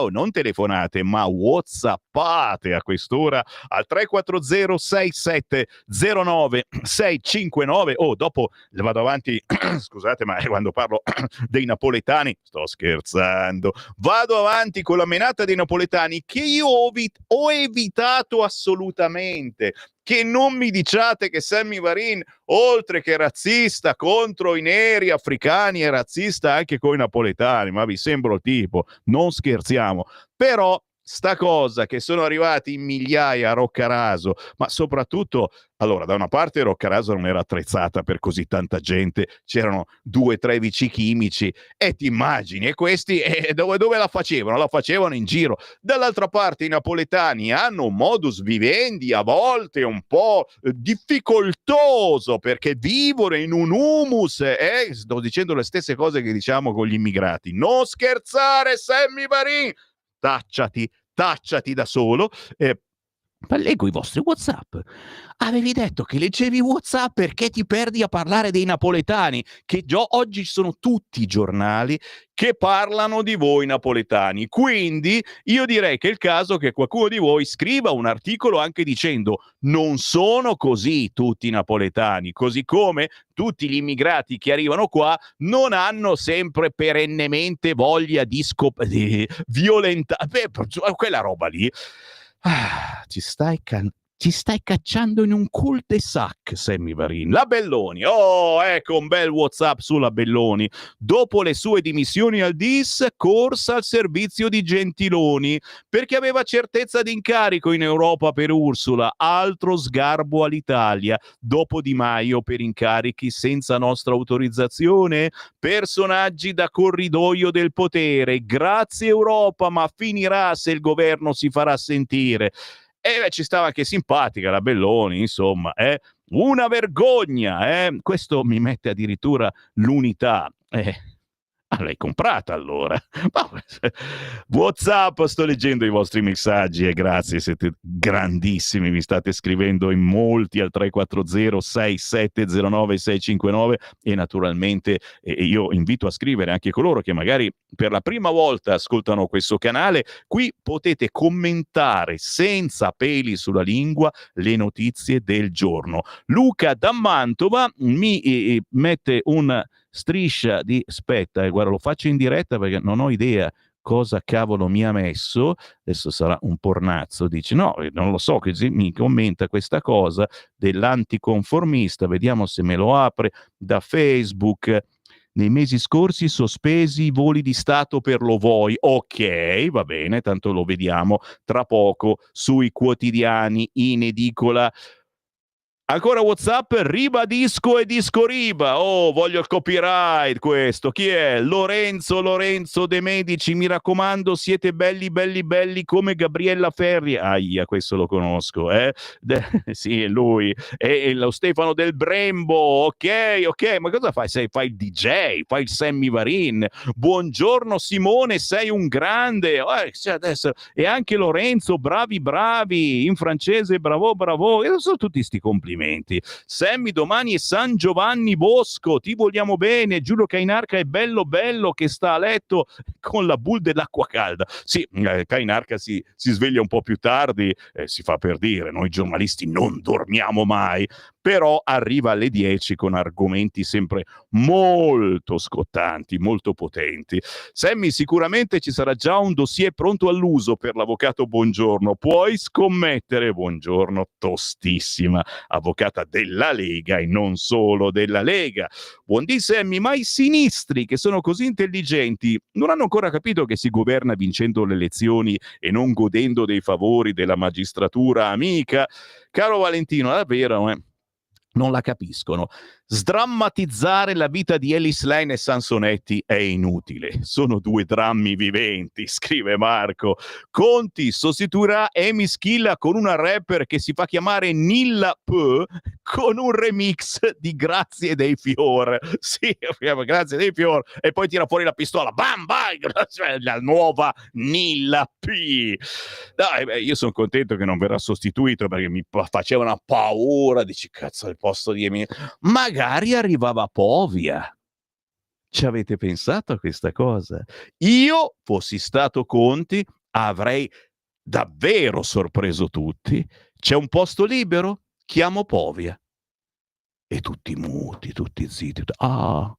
[SPEAKER 1] non telefonate, ma whatsappate a quest'ora al 340 6709 659. Oh, dopo le vado avanti, scusate, ma quando parlo dei napoletani, sto scherzando, vado avanti con la menata dei napoletani che io ho evitato assolutamente. Che non mi diciate che Sammy Varin, oltre che razzista contro i neri africani, è razzista anche con i napoletani, ma vi sembro il tipo, non scherziamo. Però sta cosa che sono arrivati in migliaia a Roccaraso, ma soprattutto, allora, da una parte Roccaraso non era attrezzata per così tanta gente, c'erano 2 o 3 vici chimici, e ti immagini, e questi dove la facevano? La facevano in giro. Dall'altra parte i napoletani hanno un modus vivendi a volte un po' difficoltoso, perché vivono in un humus, sto dicendo le stesse cose che diciamo con gli immigrati. Non scherzare, Sammy Varin! Tacciati da solo. Ma leggo i vostri WhatsApp. Avevi detto che leggevi WhatsApp perché ti perdi a parlare dei napoletani, che già oggi sono tutti i giornali che parlano di voi napoletani. Quindi io direi che è il caso che qualcuno di voi scriva un articolo anche dicendo: non sono così tutti i napoletani, così come tutti gli immigrati che arrivano qua non hanno sempre perennemente voglia di violentare. Quella roba lì. Ci stai cacciando in un cul-de-sac, Sammy Varin. La Belloni, oh, ecco un bel WhatsApp sulla Belloni. Dopo le sue dimissioni al DIS, corsa al servizio di Gentiloni, perché aveva certezza di incarico in Europa per Ursula. Altro sgarbo all'Italia. Dopo Di Maio per incarichi senza nostra autorizzazione. Personaggi da corridoio del potere. Grazie Europa, ma finirà se il governo si farà sentire. Ci stava anche simpatica la Belloni, insomma, una vergogna, questo mi mette addirittura l'Unità. L'hai comprata allora. WhatsApp, sto leggendo i vostri messaggi e grazie, siete grandissimi, mi state scrivendo in molti al 340 6709 659 e naturalmente io invito a scrivere anche coloro che magari per la prima volta ascoltano questo canale. Qui potete commentare senza peli sulla lingua le notizie del giorno. Luca da Mantova mi mette un striscia di aspetta, guarda, lo faccio in diretta perché non ho idea cosa cavolo mi ha messo. Adesso sarà un pornazzo, dice no, non lo so, che mi commenta questa cosa dell'anticonformista. Vediamo se me lo apre da Facebook. Nei mesi scorsi sospesi i voli di Stato per lo Voi. Ok, va bene, tanto lo vediamo tra poco sui quotidiani in edicola. Ancora WhatsApp, ribadisco e disco riba. Oh, voglio il copyright questo. Chi è? Lorenzo De Medici, mi raccomando, siete belli come Gabriella Ferri. Aia, questo lo conosco, sì, è lui. E lo Stefano del Brembo. Ok, ma cosa fai? Fai il DJ, fai il Sammy Varin. Buongiorno Simone, sei un grande. Adesso. E anche Lorenzo, bravi, in francese, bravo. E sono tutti sti complimenti. Sammy, domani è San Giovanni Bosco, ti vogliamo bene. Giulio Cainarca è bello che sta a letto con la boule dell'acqua calda. Sì, Cainarca si sveglia un po' più tardi, si fa per dire, noi giornalisti non dormiamo mai, però arriva alle 10 con argomenti sempre molto scottanti, molto potenti. Sammy, sicuramente ci sarà già un dossier pronto all'uso per l'avvocato Bongiorno, puoi scommettere. Buongiorno, tostissima, avvocata della Lega e non solo della Lega. Buondì Sammy, ma i sinistri che sono così intelligenti non hanno ancora capito che si governa vincendo le elezioni e non godendo dei favori della magistratura amica? Caro Valentino, davvero, non la capiscono. Sdrammatizzare la vita di Ellis Lane e Sansonetti è inutile. Sono due drammi viventi, scrive Marco. Conti sostituirà Amy Schilla con una rapper che si fa chiamare Nilla P con un remix di Grazie dei Fior. Sì, Grazie dei Fior. E poi tira fuori la pistola. Bam, bam! Cioè, la nuova Nilla P. Dai, io sono contento che non verrà sostituito perché mi faceva una paura. Dici, cazzo, al posto di Amy... Magari arrivava Povia. Ci avete pensato a questa cosa? Io, fossi stato Conti, avrei davvero sorpreso tutti. C'è un posto libero? Chiamo Povia. E tutti muti, tutti zitti. Ah.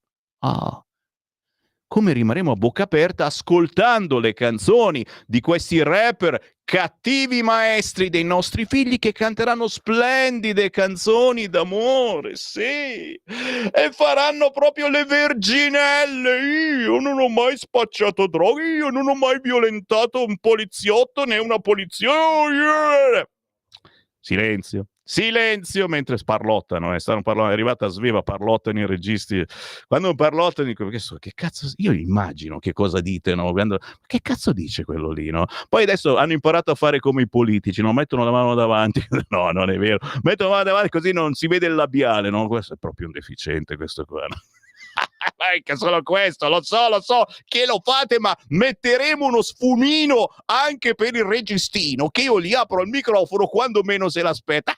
[SPEAKER 1] Come rimarremo a bocca aperta ascoltando le canzoni di questi rapper cattivi maestri dei nostri figli che canteranno splendide canzoni d'amore, sì, e faranno proprio le verginelle. Io non ho mai spacciato droga, io non ho mai violentato un poliziotto né una polizia. Silenzio mentre parlottano, stanno parlando, è arrivata Sveva, parlottano i registi. Quando parlottano dico, che cazzo, io immagino che cosa dite, no? Che cazzo dice quello lì, no? Poi adesso hanno imparato a fare come i politici, no? Mettono la mano davanti, no, non è vero, mettono la mano davanti così non si vede il labiale, no? Questo è proprio un deficiente, questo qua, no? Che solo questo, lo so che lo fate, ma metteremo uno sfumino anche per il registino, che io gli apro il microfono quando meno se l'aspetta.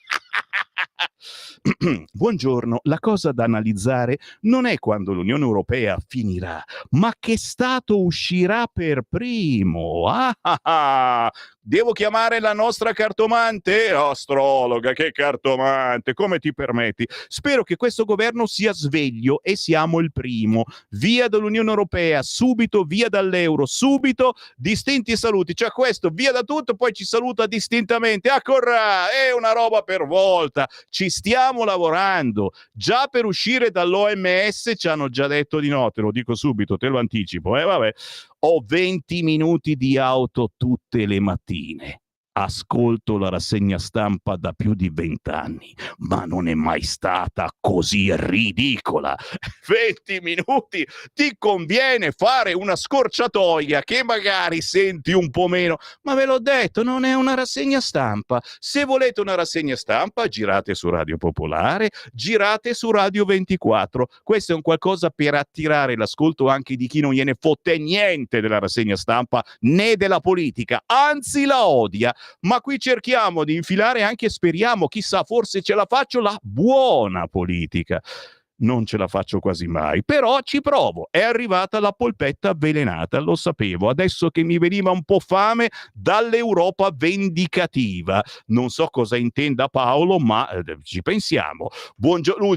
[SPEAKER 1] Buongiorno, la cosa da analizzare non è quando l'Unione Europea finirà, ma che Stato uscirà per primo. Devo chiamare la nostra cartomante? Astrologa, che cartomante, come ti permetti? Spero che questo governo sia sveglio e siamo il primo. Via dall'Unione Europea, subito, via dall'euro, subito, distinti saluti. Cioè questo, via da tutto, poi ci saluta distintamente. Accorrà, è una roba per volta. Ci stiamo lavorando. Già per uscire dall'OMS ci hanno già detto di no, te lo dico subito, te lo anticipo. Vabbè. Ho 20 minuti di auto tutte le mattine. Ascolto la rassegna stampa da più di 20 anni, ma non è mai stata così ridicola. 20 minuti, ti conviene fare una scorciatoia che magari senti un po' meno, ma ve l'ho detto, non è una rassegna stampa. Se volete una rassegna stampa, girate su Radio Popolare, girate su Radio 24. Questo è un qualcosa per attirare l'ascolto anche di chi non gliene fotte niente della rassegna stampa né della politica, anzi la odia. Ma qui cerchiamo di infilare anche, speriamo, chissà, forse ce la faccio, la buona politica. Non ce la faccio quasi mai, però ci provo. È arrivata la polpetta avvelenata, lo sapevo, adesso che mi veniva un po' fame dall'Europa vendicativa. Non so cosa intenda Paolo, ma ci pensiamo. Buongiorno,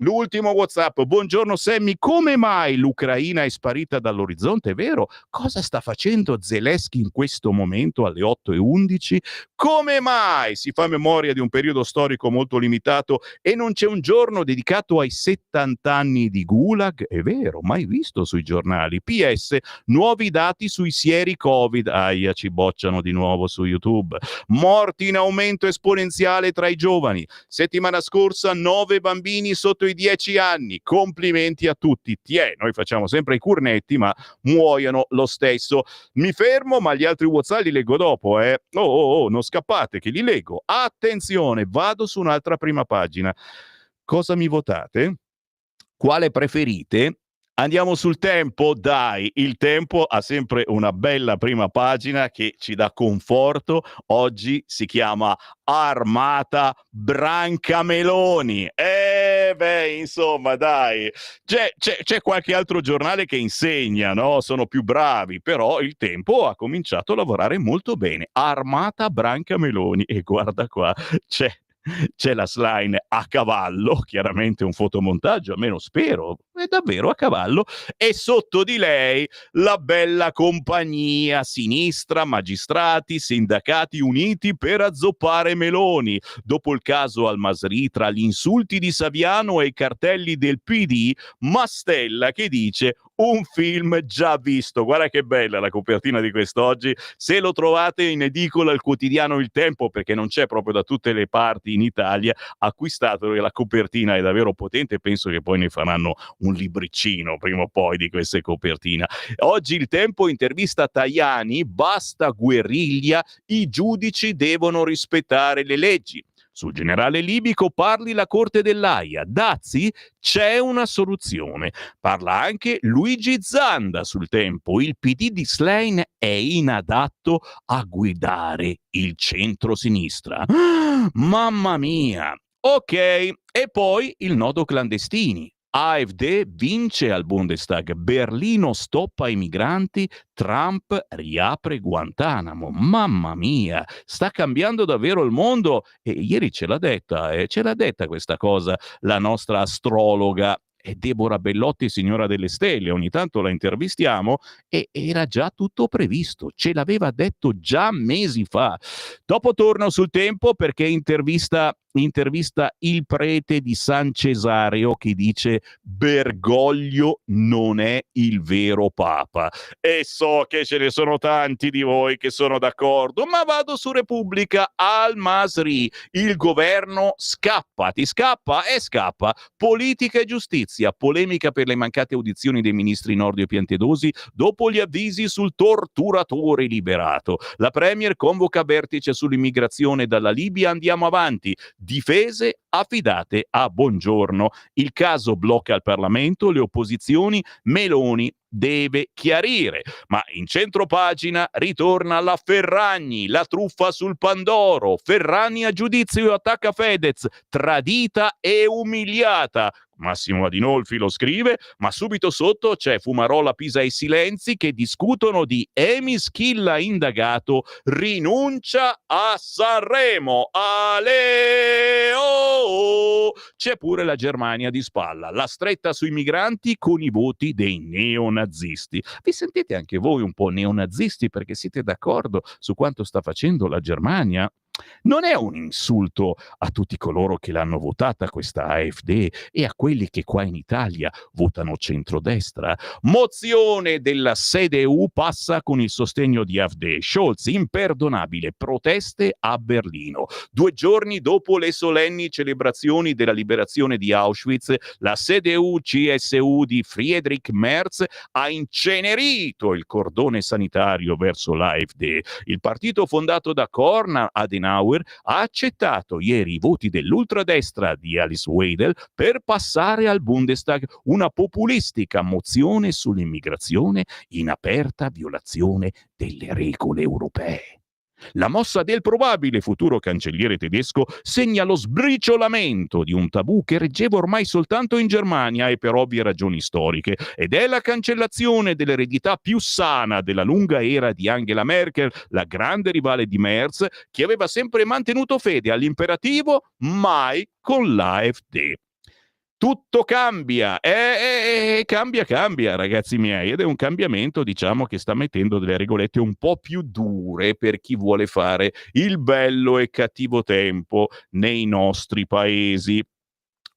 [SPEAKER 1] l'ultimo WhatsApp. Buongiorno Sammy, come mai l'Ucraina è sparita dall'orizzonte? È vero? Cosa sta facendo Zelensky in questo momento alle 8:11? Come mai si fa memoria di un periodo storico molto limitato e non c'è un giorno dedicato ai 70 anni di Gulag? È vero, mai visto sui giornali. PS, nuovi dati sui sieri Covid. Aia, ci bocciano di nuovo su YouTube. Morti in aumento esponenziale tra i giovani. Settimana scorsa 9 bambini sotto i 10 anni. Complimenti a tutti. Noi facciamo sempre i curnetti, ma muoiono lo stesso. Mi fermo, ma gli altri WhatsApp li leggo dopo, non scappate che li leggo. Attenzione, vado su un'altra prima pagina. Cosa mi votate? Quale preferite? Andiamo sul Tempo? Dai, il Tempo ha sempre una bella prima pagina che ci dà conforto. Oggi si chiama Armata Brancameloni. Insomma, dai. C'è qualche altro giornale che insegna, no? Sono più bravi, però il Tempo ha cominciato a lavorare molto bene. Armata Brancameloni. E guarda qua, c'è C'è la Schlein a cavallo, chiaramente un fotomontaggio, almeno spero, è davvero a cavallo, e sotto di lei la bella compagnia, sinistra, magistrati, sindacati uniti per azzoppare Meloni. Dopo il caso Al-Masri, tra gli insulti di Saviano e i cartelli del PD, Mastella che dice un film già visto. Guarda che bella la copertina di quest'oggi. Se lo trovate in edicola al quotidiano Il Tempo, perché non c'è proprio da tutte le parti in Italia, acquistatelo, che la copertina è davvero potente. Penso che poi ne faranno un libricino prima o poi di queste copertine. Oggi Il Tempo intervista Tajani, basta guerriglia, i giudici devono rispettare le leggi. Sul generale libico parli la Corte dell'Aia. Dazi, c'è una soluzione. Parla anche Luigi Zanda sul Tempo. Il PD di Schlein è inadatto a guidare il centro-sinistra. Mamma mia! Ok, e poi il nodo clandestini. AfD vince al Bundestag, Berlino stoppa i migranti, Trump riapre Guantanamo. Mamma mia, sta cambiando davvero il mondo e ieri ce l'ha detta questa cosa la nostra astrologa. È Deborah Bellotti, signora delle stelle, ogni tanto la intervistiamo e era già tutto previsto, ce l'aveva detto già mesi fa. Dopo torno sul Tempo perché intervista il prete di San Cesareo che dice Bergoglio non è il vero papa. E so che ce ne sono tanti di voi che sono d'accordo, ma vado su Repubblica. Al-Masri, il governo scappa, ti scappa e scappa. Politica e giustizia, polemica per le mancate audizioni dei ministri Nordio e Piantedosi dopo gli avvisi sul torturatore liberato. La Premier convoca vertice sull'immigrazione dalla Libia, andiamo avanti. Difese affidate a Bongiorno. Il caso blocca il Parlamento, le opposizioni, Meloni deve chiarire. Ma in centropagina ritorna la Ferragni, la truffa sul Pandoro. Ferragni a giudizio attacca Fedez, tradita e umiliata. Massimo Adinolfi lo scrive, ma subito sotto c'è Fumarola, Pisa e Silenzi che discutono di Emi Schilla indagato, rinuncia a Sanremo. Ale! Oh! C'è pure la Germania di spalla, la stretta sui migranti con i voti dei neonazisti. Vi sentite anche voi un po' neonazisti perché siete d'accordo su quanto sta facendo la Germania? Non è un insulto a tutti coloro che l'hanno votata questa AfD e a quelli che qua in Italia votano centrodestra? Mozione della CDU passa con il sostegno di AfD. Scholz, imperdonabile, proteste a Berlino. 2 giorni dopo le solenni celebrazioni della liberazione di Auschwitz, la CDU-CSU di Friedrich Merz ha incenerito il cordone sanitario verso l'AfD. Il partito fondato da Konrad Adenauer ha accettato ieri i voti dell'ultradestra di Alice Weidel per passare al Bundestag una populistica mozione sull'immigrazione in aperta violazione delle regole europee. La mossa del probabile futuro cancelliere tedesco segna lo sbriciolamento di un tabù che reggeva ormai soltanto in Germania e per ovvie ragioni storiche, ed è la cancellazione dell'eredità più sana della lunga era di Angela Merkel, la grande rivale di Merz, che aveva sempre mantenuto fede all'imperativo mai con l'AfD. Tutto cambia, cambia ragazzi miei, ed è un cambiamento diciamo che sta mettendo delle regolette un po' più dure per chi vuole fare il bello e cattivo tempo nei nostri paesi.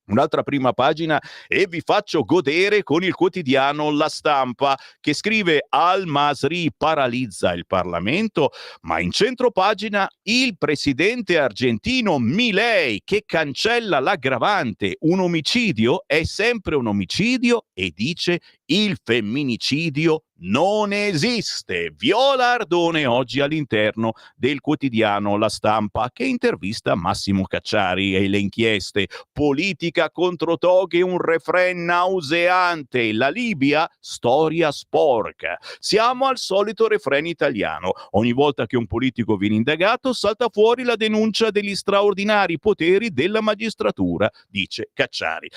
[SPEAKER 1] Un'altra prima pagina e vi faccio godere con il quotidiano La Stampa che scrive Al-Masri paralizza il Parlamento, ma in centropagina il presidente argentino Milei che cancella l'aggravante. Un omicidio è sempre un omicidio e dice il femminicidio non esiste. Viola Ardone oggi all'interno del quotidiano La Stampa che intervista Massimo Cacciari e le inchieste. Politica contro toghe, un refrain nauseante. La Libia, storia sporca. Siamo al solito refrain italiano. Ogni volta che un politico viene indagato salta fuori la denuncia degli straordinari poteri della magistratura, dice Cacciari.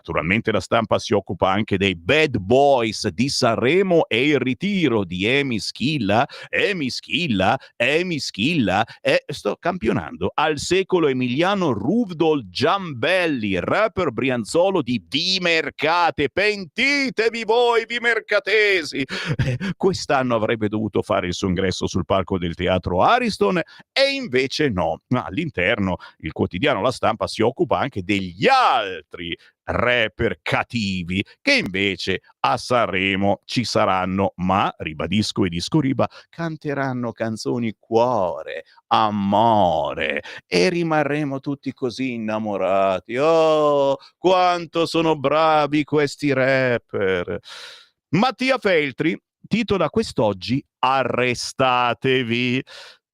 [SPEAKER 1] Naturalmente la stampa si occupa anche dei bad boys di Sanremo e il ritiro di Emi Schilla. Sto campionando al secolo Emiliano Ruvdol Giambelli, rapper brianzolo di Vimercate. Pentitevi voi vimercatesi! Quest'anno avrebbe dovuto fare il suo ingresso sul palco del teatro Ariston e invece no. All'interno il quotidiano La Stampa si occupa anche degli altri rapper cattivi che invece a Sanremo ci saranno, ma ribadisco e discoriba, canteranno canzoni cuore, amore e rimarremo tutti così innamorati. Oh, quanto sono bravi questi rapper! Mattia Feltri titola quest'oggi Arrestatevi.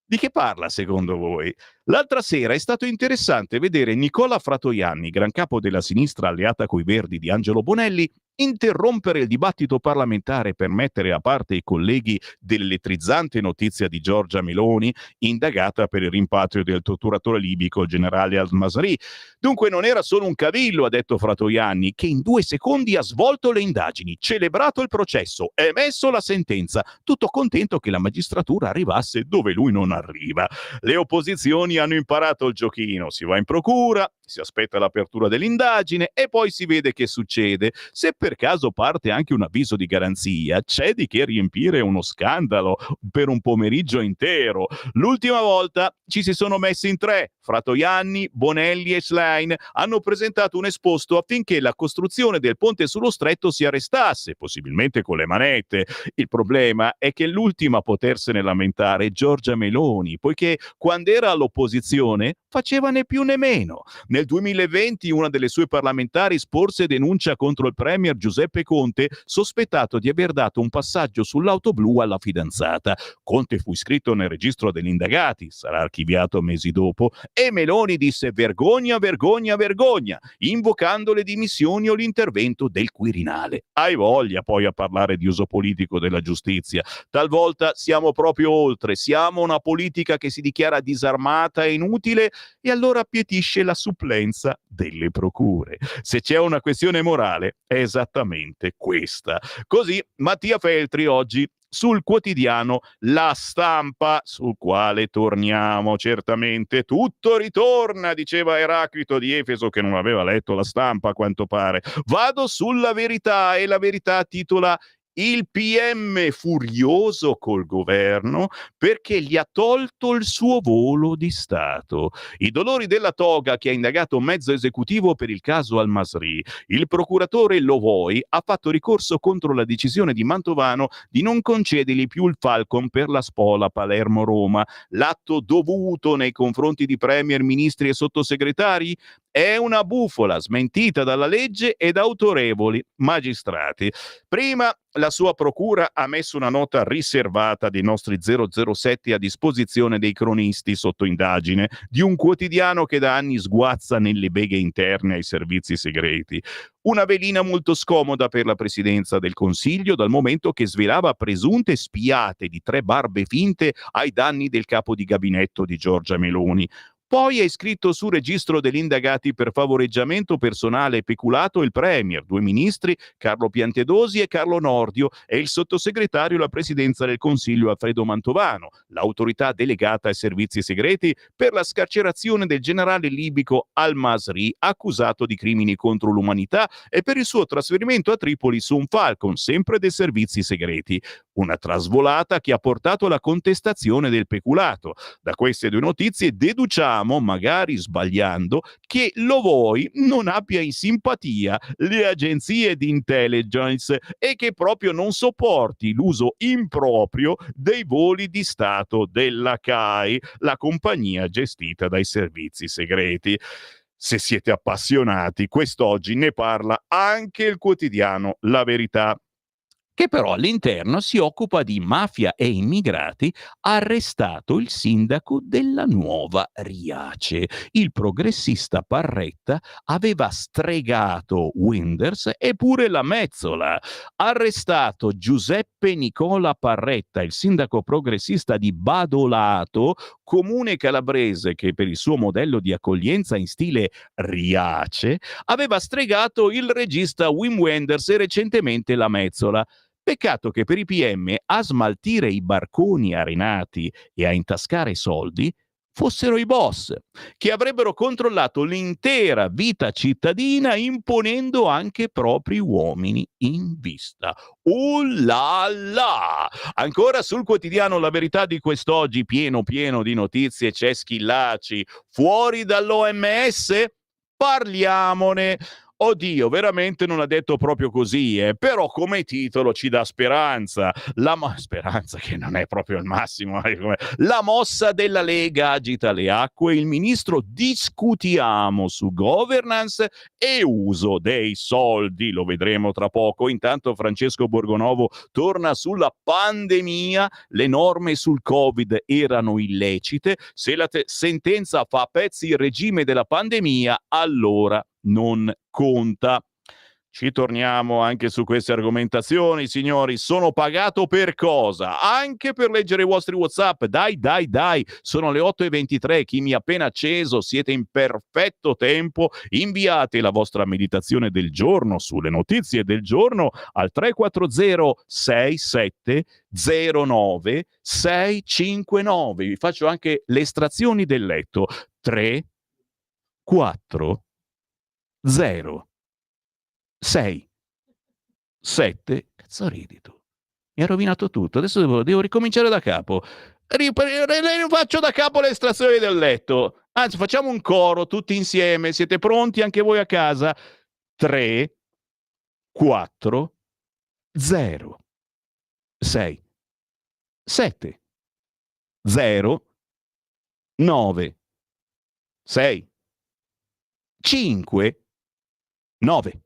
[SPEAKER 1] Di che parla secondo voi? L'altra sera è stato interessante vedere Nicola Fratoianni, gran capo della sinistra alleata coi Verdi di Angelo Bonelli, interrompere il dibattito parlamentare per mettere a parte i colleghi dell'elettrizzante notizia di Giorgia Meloni, indagata per il rimpatrio del torturatore libico il generale al-Masri. Dunque non era solo un cavillo, ha detto Fratoianni, che in 2 secondi ha svolto le indagini, celebrato il processo, emesso la sentenza, tutto contento che la magistratura arrivasse dove lui non arriva. Le opposizioni hanno imparato il giochino, si va in procura, si aspetta l'apertura dell'indagine e poi si vede che succede. Se per caso parte anche un avviso di garanzia, c'è di che riempire uno scandalo per un pomeriggio intero. L'ultima volta ci si sono messi in 3, Fratoianni, Bonelli e Schlein hanno presentato un esposto affinché la costruzione del ponte sullo stretto si arrestasse, possibilmente con le manette. Il problema è che l'ultima a potersene lamentare è Giorgia Meloni, poiché quando era all'opposizione faceva né più né meno. Nel 2020 una delle sue parlamentari sporse denuncia contro il premier Giuseppe Conte, sospettato di aver dato un passaggio sull'auto blu alla fidanzata. Conte fu iscritto nel registro degli indagati, sarà archiviato mesi dopo, e Meloni disse vergogna, vergogna, vergogna, invocando le dimissioni o l'intervento del Quirinale. Hai voglia poi a parlare di uso politico della giustizia. Talvolta siamo proprio oltre, siamo una politica che si dichiara disarmata e inutile e allora appietisce la supplenza delle procure. Se c'è una questione morale è esattamente questa. Così Mattia Feltri oggi sul quotidiano La Stampa, sul quale torniamo certamente. Tutto ritorna, diceva Eraclito di Efeso, che non aveva letto La Stampa a quanto pare. Vado sulla Verità e la Verità titola il PM furioso col governo perché gli ha tolto il suo volo di Stato. I dolori della toga che ha indagato mezzo esecutivo per il caso Al-Masri. Il procuratore Lovoi ha fatto ricorso contro la decisione di Mantovano di non concedergli più il Falcon per la spola Palermo-Roma. L'atto dovuto nei confronti di premier, ministri e sottosegretari è una bufola smentita dalla legge ed autorevoli magistrati. Prima la sua procura ha messo una nota riservata dei nostri 007 a disposizione dei cronisti sotto indagine di un quotidiano che da anni sguazza nelle beghe interne ai servizi segreti. Una velina molto scomoda per la presidenza del Consiglio dal momento che svelava presunte spiate di 3 barbe finte ai danni del capo di gabinetto di Giorgia Meloni. Poi è iscritto sul registro degli indagati per favoreggiamento personale e peculato il premier, 2 ministri, Carlo Piantedosi e Carlo Nordio, e il sottosegretario alla presidenza del Consiglio Alfredo Mantovano, l'autorità delegata ai servizi segreti per la scarcerazione del generale libico Al-Masri, accusato di crimini contro l'umanità, e per il suo trasferimento a Tripoli su un Falcon, sempre dei servizi segreti. Una trasvolata che ha portato alla contestazione del peculato. Da queste 2 notizie deduciamo, magari sbagliando, che Lovoi non abbia in simpatia le agenzie di intelligence e che proprio non sopporti l'uso improprio dei voli di Stato della CAI, la compagnia gestita dai servizi segreti. Se siete appassionati, quest'oggi ne parla anche il quotidiano La Verità. che però all'interno si occupa di mafia e immigrati, ha arrestato il sindaco della Nuova Riace. Il progressista Parretta aveva stregato Winders e pure la Mezzola. Arrestato Giuseppe Nicola Parretta, il sindaco progressista di Badolato, comune calabrese che per il suo modello di accoglienza in stile Riace aveva stregato il regista Wim Wenders e recentemente la Mezzola. Peccato che per i PM a smaltire i barconi arenati e a intascare soldi fossero i boss, che avrebbero controllato l'intera vita cittadina imponendo anche propri uomini in vista. La la! Ancora sul quotidiano La Verità di quest'oggi, pieno di notizie, c'è Schillaci. Fuori dall'OMS? Parliamone. Oddio, veramente non ha detto proprio così, però come titolo ci dà speranza. Speranza che non è proprio il massimo. La mossa della Lega agita le acque, il ministro discutiamo su governance e uso dei soldi, lo vedremo tra poco. Intanto Francesco Borgonovo torna sulla pandemia, le norme sul Covid erano illecite, se la sentenza fa a pezzi il regime della pandemia, allora non conta. Ci torniamo anche su queste argomentazioni, signori. Sono pagato per cosa? Anche per leggere i vostri WhatsApp. Dai. Sono le 8:23. Chi mi ha appena acceso, siete in perfetto tempo. Inviate la vostra meditazione del giorno sulle notizie del giorno al 340 67 09 659. Vi faccio anche le estrazioni del letto. 3 4 0 6 7. Cazzo ridi tu? Mi hai rovinato tutto. Adesso devo ricominciare da capo. Rifaccio da capo le estrazioni del letto. Anzi, facciamo un coro tutti insieme. Siete pronti anche voi a casa? 3 4 0 6 7 0 9 6 5 9.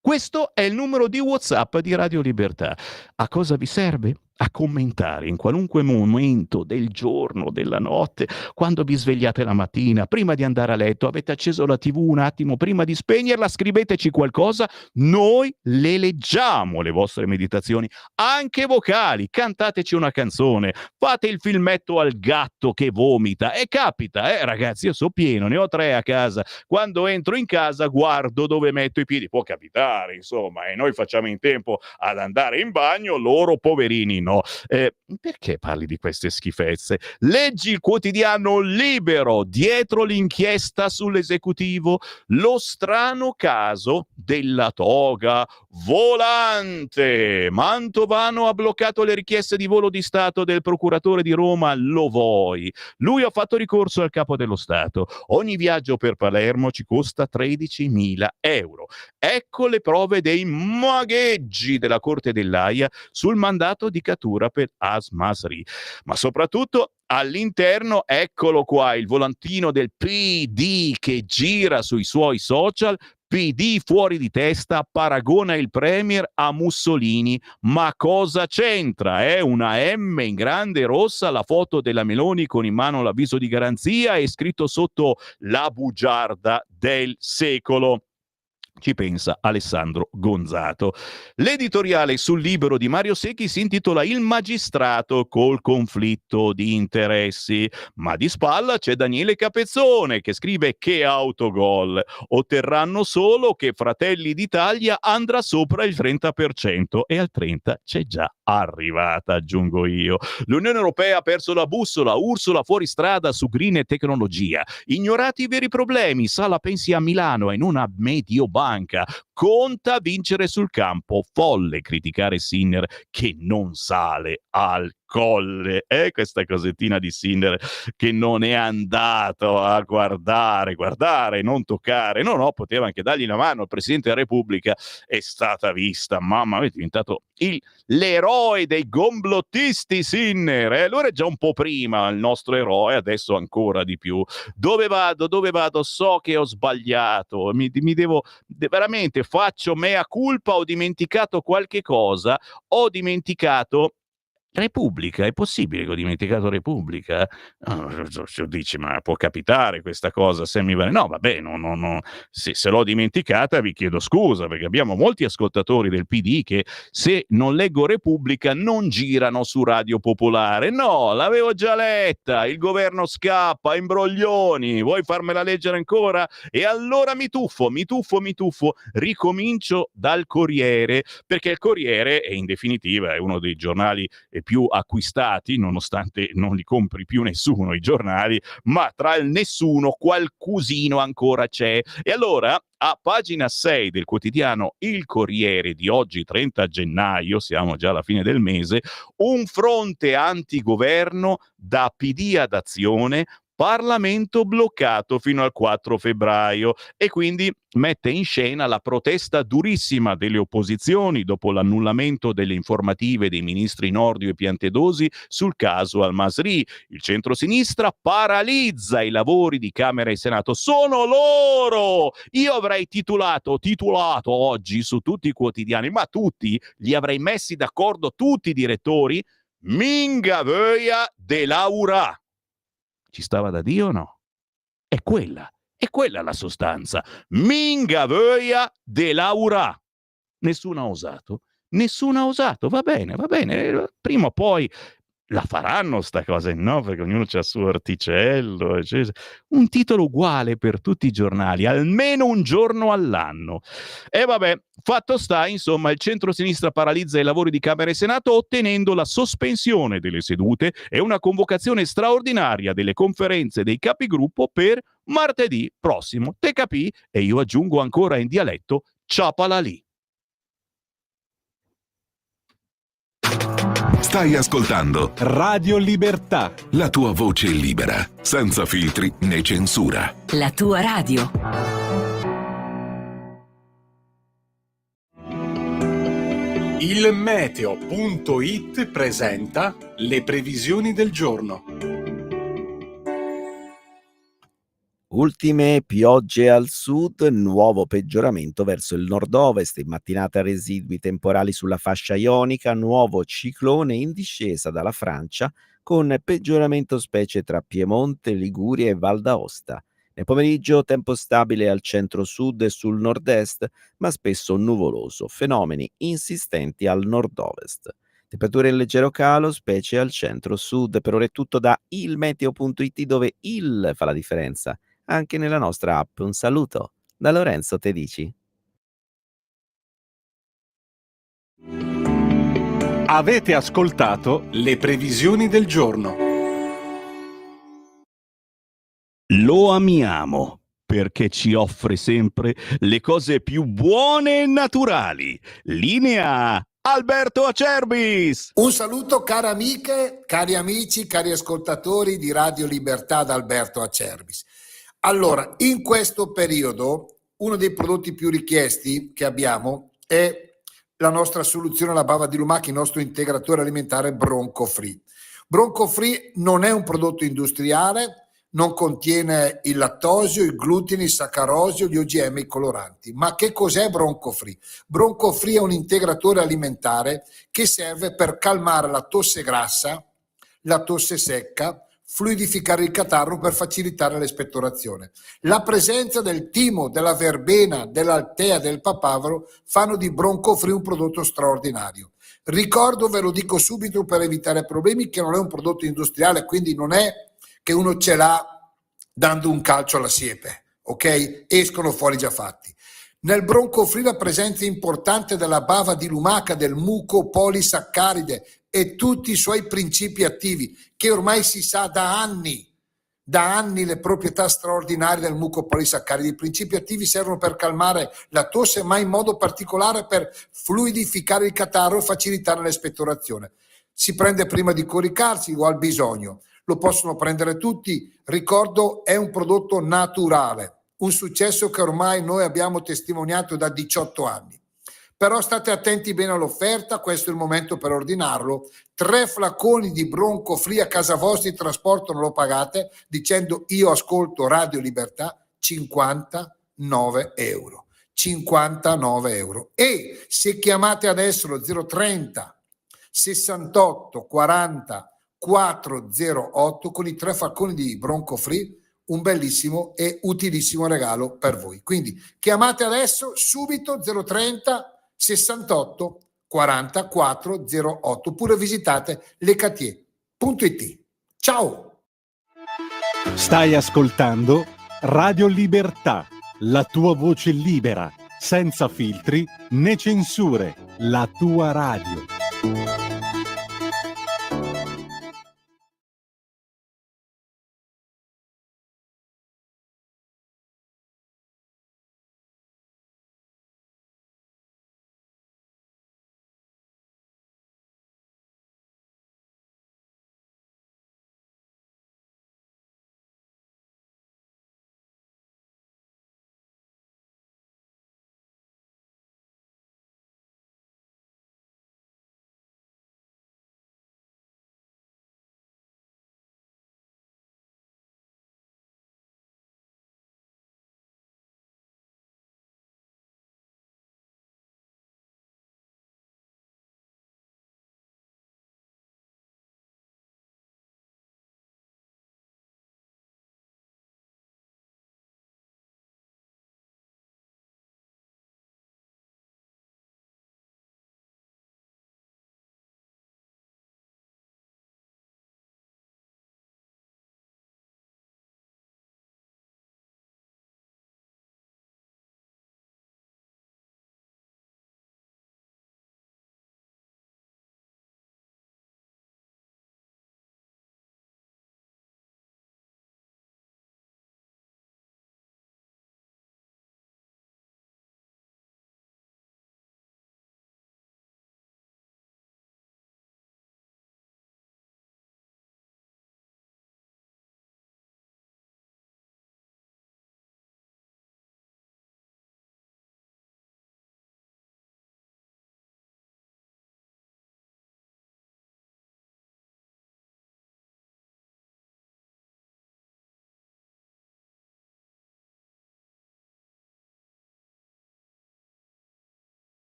[SPEAKER 1] Questo è il numero di WhatsApp di Radio Libertà. A cosa vi serve? A commentare in qualunque momento del giorno, della notte, quando vi svegliate la mattina, prima di andare a letto, avete acceso la TV un attimo prima di spegnerla, scriveteci qualcosa, noi le leggiamo le vostre meditazioni, anche vocali, cantateci una canzone, fate il filmetto al gatto che vomita, e capita, ragazzi, io so pieno, ne ho 3 a casa, quando entro in casa guardo dove metto i piedi, può capitare, insomma, e noi facciamo in tempo ad andare in bagno, loro poverini no. Perché parli di queste schifezze? Leggi il quotidiano Libero, dietro l'inchiesta sull'esecutivo, lo strano caso della toga volante. Mantovano ha bloccato le richieste di volo di Stato del procuratore di Roma Lovoi. Lui ha fatto ricorso al capo dello Stato. Ogni viaggio per Palermo ci costa 13.000 euro. Ecco le prove dei magheggi della Corte dell'Aia sul mandato di cattura per Al-Masri. Ma soprattutto all'interno, eccolo qua, il volantino del PD che gira sui suoi social. PD fuori di testa, paragona il premier a Mussolini. Ma cosa c'entra? Una M in grande rossa, la foto della Meloni con in mano l'avviso di garanzia e scritto sotto la bugiarda del secolo. Ci pensa Alessandro Gonzato. L'editoriale sul Libero di Mario Secchi si intitola Il magistrato col conflitto di interessi, ma di spalla c'è Daniele Capezzone che scrive che autogol. Otterranno solo che Fratelli d'Italia andrà sopra il 30% e al 30% c'è già arrivata, aggiungo io. L'Unione Europea ha perso la bussola, Ursula fuori strada su green e tecnologia. Ignorati i veri problemi, Sala pensi a Milano e non a Mediobanca. Conta vincere sul campo, folle criticare Sinner che non sale al colle. Questa cosettina di Sinner che non è andato a guardare, non toccare. No, poteva anche dargli la mano al Presidente della Repubblica. È stata vista, mamma mia, è diventato l'eroe dei complottisti Sinner, allora è già un po' prima il nostro eroe, adesso ancora di più. Dove vado? Dove vado? So che ho sbagliato, mi devo veramente faccio mea culpa, ho dimenticato qualche cosa, ho dimenticato Repubblica, è possibile che ho dimenticato Repubblica? Dici, ma può capitare questa cosa, no, vabbè, no, se l'ho dimenticata vi chiedo scusa, perché abbiamo molti ascoltatori del PD che se non leggo Repubblica non girano su Radio Popolare. No, l'avevo già letta, il governo scappa, imbroglioni, vuoi farmela leggere ancora? E allora mi tuffo, ricomincio dal Corriere, perché il Corriere è in definitiva è uno dei giornali più acquistati, nonostante non li compri più nessuno i giornali, ma tra il nessuno qualcosino ancora c'è. E allora, a pagina 6 del quotidiano Il Corriere di oggi, 30 gennaio, siamo già alla fine del mese, un fronte antigoverno da PD ad Azione, Parlamento bloccato fino al 4 febbraio e quindi mette in scena la protesta durissima delle opposizioni dopo l'annullamento delle informative dei ministri Nordio e Piantedosi sul caso Al-Masri. Il centrosinistra paralizza i lavori di Camera e Senato. Sono loro! Io avrei titolato oggi su tutti i quotidiani, ma tutti li avrei messi d'accordo, tutti i direttori, Minga Vöia de Laura. Ci stava da Dio o no? È quella la sostanza. Minga Vöia de Laura. Nessuno ha osato, va bene, prima o poi la faranno sta cosa, no? Perché ognuno c'ha il suo orticello, eccetera. Un titolo uguale per tutti i giornali, almeno un giorno all'anno. E vabbè, fatto sta, insomma, il centro-sinistra paralizza i lavori di Camera e Senato ottenendo la sospensione delle sedute e una convocazione straordinaria delle conferenze dei capigruppo per martedì prossimo. Te capì? E io aggiungo ancora in dialetto, ciapala lì.
[SPEAKER 2] Stai ascoltando
[SPEAKER 3] Radio Libertà,
[SPEAKER 2] la tua voce libera, senza filtri né censura.
[SPEAKER 4] La tua radio.
[SPEAKER 3] il meteo.it presenta le previsioni del giorno.
[SPEAKER 5] Ultime piogge al sud, nuovo peggioramento verso il nord-ovest, in mattinata residui temporali sulla fascia ionica, nuovo ciclone in discesa dalla Francia con peggioramento specie tra Piemonte, Liguria e Val d'Aosta. Nel pomeriggio tempo stabile al centro-sud e sul nord-est, ma spesso nuvoloso, fenomeni insistenti al nord-ovest. Temperature in leggero calo, specie al centro-sud. Per ora è tutto da ilmeteo.it, dove il fa la differenza anche nella nostra app. Un saluto da Lorenzo Tedici.
[SPEAKER 3] Avete ascoltato le previsioni del giorno.
[SPEAKER 1] Lo amiamo perché ci offre sempre le cose più buone e naturali. Linea Alberto Acerbis.
[SPEAKER 6] Un saluto care amiche, cari amici, cari ascoltatori di Radio Libertà da Alberto Acerbis. Allora, in questo periodo uno dei prodotti più richiesti che abbiamo è la nostra soluzione alla bava di lumaca, il nostro integratore alimentare Bronco Free. Bronco Free non è un prodotto industriale, non contiene il lattosio, il glutine, il saccarosio, gli OGM e i coloranti. Ma che cos'è Bronco Free? Bronco Free è un integratore alimentare che serve per calmare la tosse grassa, la tosse secca, fluidificare il catarro per facilitare l'espettorazione. La presenza del timo, della verbena, dell'altea, del papavero fanno di Bronco Free un prodotto straordinario. Ricordo, ve lo dico subito per evitare problemi, che non è un prodotto industriale, quindi non è che uno ce l'ha dando un calcio alla siepe, ok? Escono fuori già fatti. Nel Bronco Free la presenza importante della bava di lumaca, del mucopolisaccaride e tutti i suoi principi attivi, che ormai si sa da anni le proprietà straordinarie del mucopolisaccaride. I principi attivi servono per calmare la tosse, ma in modo particolare per fluidificare il catarro e facilitare l'espettorazione. Si prende prima di coricarsi o al bisogno. Lo possono prendere tutti. Ricordo, è un prodotto naturale, un successo che ormai noi abbiamo testimoniato da 18 anni. Però state attenti bene all'offerta, questo è il momento per ordinarlo. 3 flaconi di Bronco Free a casa vostra, il trasporto non lo pagate, dicendo io ascolto Radio Libertà, 59 euro. 59 euro. E se chiamate adesso lo 030 68 40 408 con i 3 flaconi di Bronco Free, un bellissimo e utilissimo regalo per voi. Quindi chiamate adesso subito 030 68 40 408 oppure visitate lecatier.it. Ciao!
[SPEAKER 3] Stai ascoltando Radio Libertà, la tua voce libera, senza filtri né censure, la tua radio.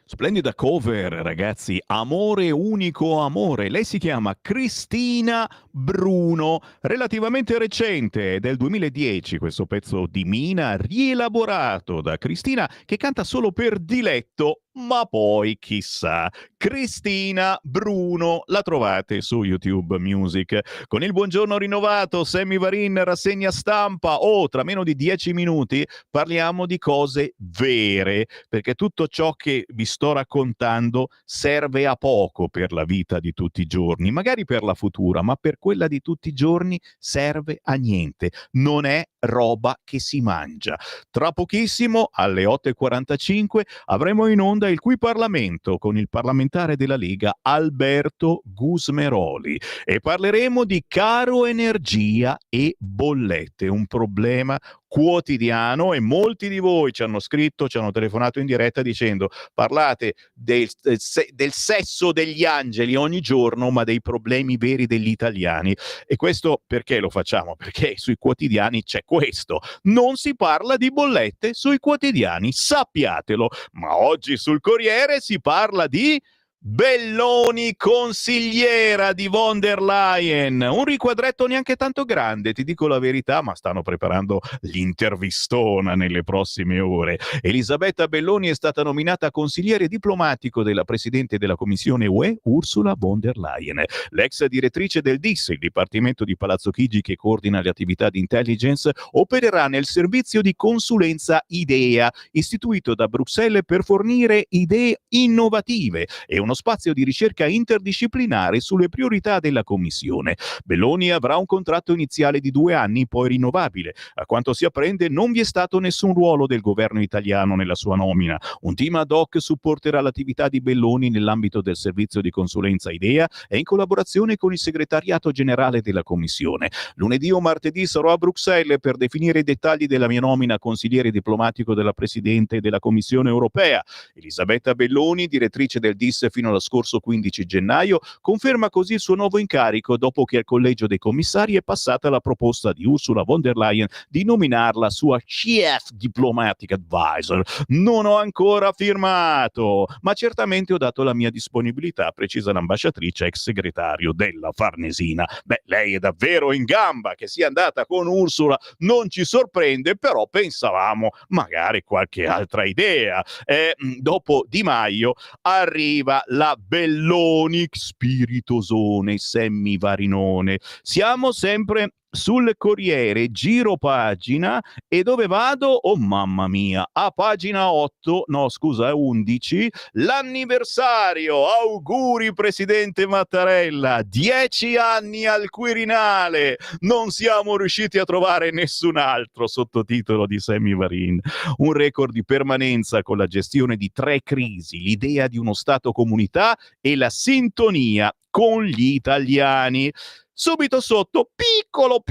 [SPEAKER 1] Splendida cover, ragazzi. Amore, unico amore. Lei si chiama Cristina Bruno, relativamente recente, è del 2010 questo pezzo di Mina, rielaborato da Cristina, che canta solo per diletto, ma poi chissà. Cristina Bruno, la trovate su YouTube Music. Con il buongiorno rinnovato, Sammy Varin, rassegna stampa. Tra meno di 10 minuti parliamo di cose vere, perché tutto ciò che vi sto raccontando serve a poco per la vita di tutti i giorni, magari per la futura, ma per quella di tutti i giorni serve a niente. Non è roba che si mangia. Tra pochissimo, alle 8:45, avremo in onda il Qui Parlamento con il parlamentare della Lega Alberto Gusmeroli e parleremo di caro energia e bollette, un problema quotidiano, e molti di voi ci hanno scritto, ci hanno telefonato in diretta dicendo: parlate del sesso degli angeli ogni giorno, ma dei problemi veri degli italiani. E questo perché lo facciamo? Perché sui quotidiani c'è questo: non si parla di bollette sui quotidiani, sappiatelo. Ma oggi sul Corriere si parla di Belloni consigliera di von der Leyen, un riquadretto neanche tanto grande, ti dico la verità, ma stanno preparando l'intervistona nelle prossime ore. Elisabetta Belloni è stata nominata consigliere diplomatico della Presidente della Commissione UE, Ursula von der Leyen. L'ex direttrice del DIS, il Dipartimento di Palazzo Chigi che coordina le attività di intelligence, opererà nel servizio di consulenza IDEA, istituito da Bruxelles per fornire idee innovative e uno spazio di ricerca interdisciplinare sulle priorità della Commissione. Belloni avrà un contratto iniziale di 2 anni, poi rinnovabile. A quanto si apprende, non vi è stato nessun ruolo del governo italiano nella sua nomina. Un team ad hoc supporterà l'attività di Belloni nell'ambito del servizio di consulenza IDEA e in collaborazione con il segretariato generale della Commissione. Lunedì o martedì sarò a Bruxelles per definire i dettagli della mia nomina a consigliere diplomatico della Presidente della Commissione europea. Elisabetta Belloni, direttrice del DIS fino allo scorso 15 gennaio, conferma così il suo nuovo incarico dopo che al collegio dei commissari è passata la proposta di Ursula von der Leyen di nominarla sua Chief Diplomatic Advisor. Non ho ancora firmato, ma certamente ho dato la mia disponibilità, precisa l'ambasciatrice ex segretario della Farnesina. Lei è davvero in gamba, che sia andata con Ursula non ci sorprende, però pensavamo magari qualche altra idea. Dopo Di Maio arriva la Belloni spiritosone, semivarinone. Siamo sempre sul Corriere, giro pagina, e dove vado? Oh mamma mia, a pagina 11, l'anniversario. Auguri Presidente Mattarella, 10 anni al Quirinale, non siamo riusciti a trovare nessun altro, sottotitolo di Sammy Varin. Un record di permanenza con la gestione di 3 crisi, l'idea di uno Stato comunità e la sintonia con gli italiani. Subito sotto, piccolo,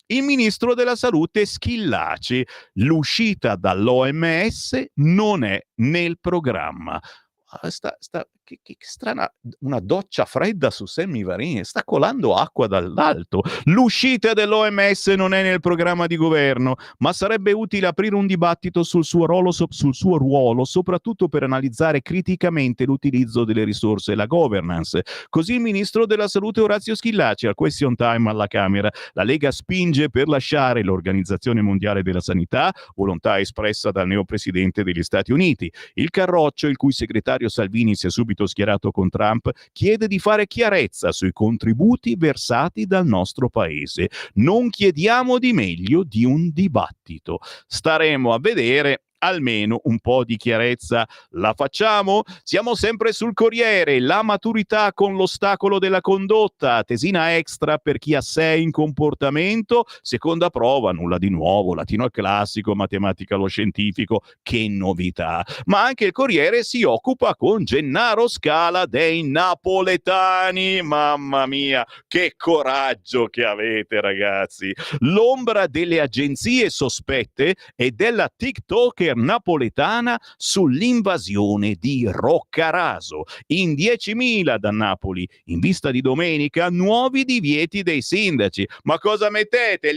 [SPEAKER 1] il ministro della salute Schillaci. L'uscita dall'OMS non è nel programma. Che strana, una doccia fredda su Sammy Varin, sta colando acqua dall'alto. L'uscita dell'OMS non è nel programma di governo, ma sarebbe utile aprire un dibattito sul suo ruolo, soprattutto per analizzare criticamente l'utilizzo delle risorse e la governance. Così il ministro della salute Orazio Schillaci al question time alla Camera. La Lega spinge per lasciare l'Organizzazione Mondiale della Sanità, volontà espressa dal neopresidente degli Stati Uniti. Il Carroccio, il cui segretario Salvini si è subito schierato con Trump, chiede di fare chiarezza sui contributi versati dal nostro paese. Non chiediamo di meglio di un dibattito. Staremo a vedere. Almeno un po' di chiarezza la facciamo? Siamo sempre sul Corriere. La maturità con l'ostacolo della condotta, tesina extra per chi ha 6 in comportamento, seconda prova, nulla di nuovo, latino al classico, matematica allo scientifico, che novità. Ma anche il Corriere si occupa con Gennaro Scala dei napoletani. Mamma mia, che coraggio che avete, ragazzi. L'ombra delle agenzie sospette e della TikTok bunker napoletana sull'invasione di Roccaraso. In 10.000 da Napoli, in vista di domenica, nuovi divieti dei sindaci. Ma cosa mettete?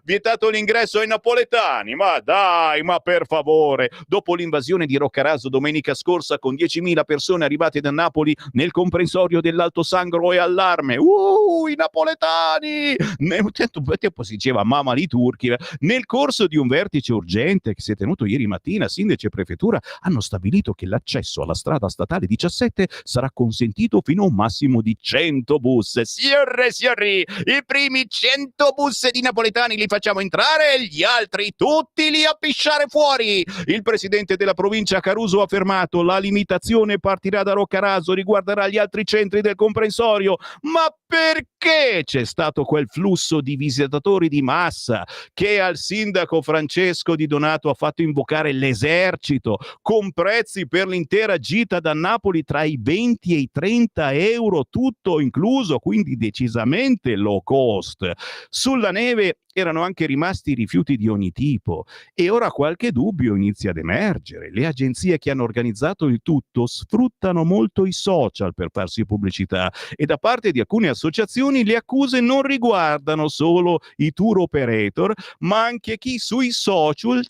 [SPEAKER 1] Vietato l'ingresso ai napoletani? Ma dai, ma per favore! Dopo l'invasione di Roccaraso domenica scorsa, con 10.000 persone arrivate da Napoli nel comprensorio dell'Alto Sangro, e allarme. I napoletani! Nel tempo si diceva mamma li turchi. Nel corso di un vertice urgente che si è tenuto ieri mattina, sindaci e prefettura hanno stabilito che l'accesso alla strada statale 17 sarà consentito fino a un massimo di 100 bus. Signori, i primi 100 bus di napoletani li facciamo entrare e gli altri tutti lì a pisciare fuori. Il presidente della provincia Caruso ha affermato: la limitazione partirà da Roccaraso, riguarderà gli altri centri del comprensorio. Ma perché c'è stato quel flusso di visitatori di massa che al sindaco Francesco Di Donato ha fatto invocare l'esercito, con prezzi per l'intera gita da Napoli tra i 20 e i 30 euro, tutto incluso, quindi decisamente low cost? Sulla neve erano anche rimasti rifiuti di ogni tipo e ora qualche dubbio inizia ad emergere. Le agenzie che hanno organizzato il tutto sfruttano molto i social per farsi pubblicità, e da parte di alcune associazioni le accuse non riguardano solo i tour operator, ma anche chi sui social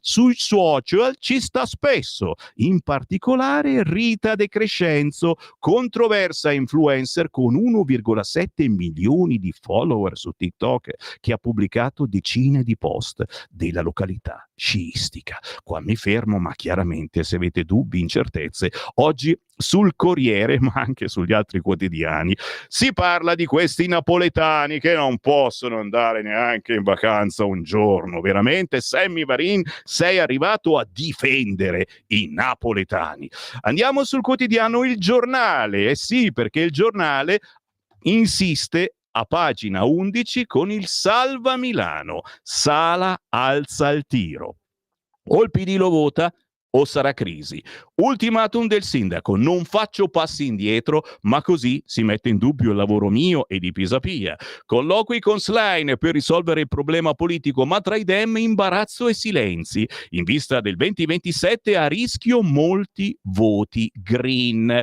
[SPEAKER 1] ci sta spesso, in particolare Rita De Crescenzo, controversa influencer con 1,7 milioni di follower su TikTok, che ha pubblicato decine di post della località sciistica. Qua mi fermo, ma chiaramente se avete dubbi, incertezze, oggi sul Corriere, ma anche sugli altri quotidiani, si parla di questi napoletani che non possono andare neanche in vacanza un giorno. Veramente, Sammy Varin, sei arrivato a difendere i napoletani. Andiamo sul quotidiano Il Giornale. Sì, perché Il Giornale insiste a pagina 11 con il Salva Milano. Sala alza il tiro. O il PD lo vota o sarà crisi. Ultimatum del sindaco: non faccio passi indietro, ma così si mette in dubbio il lavoro mio e di Pisapia. Colloqui con Schlein per risolvere il problema politico, ma tra i Dem imbarazzo e silenzi. In vista del 2027 a rischio molti voti green.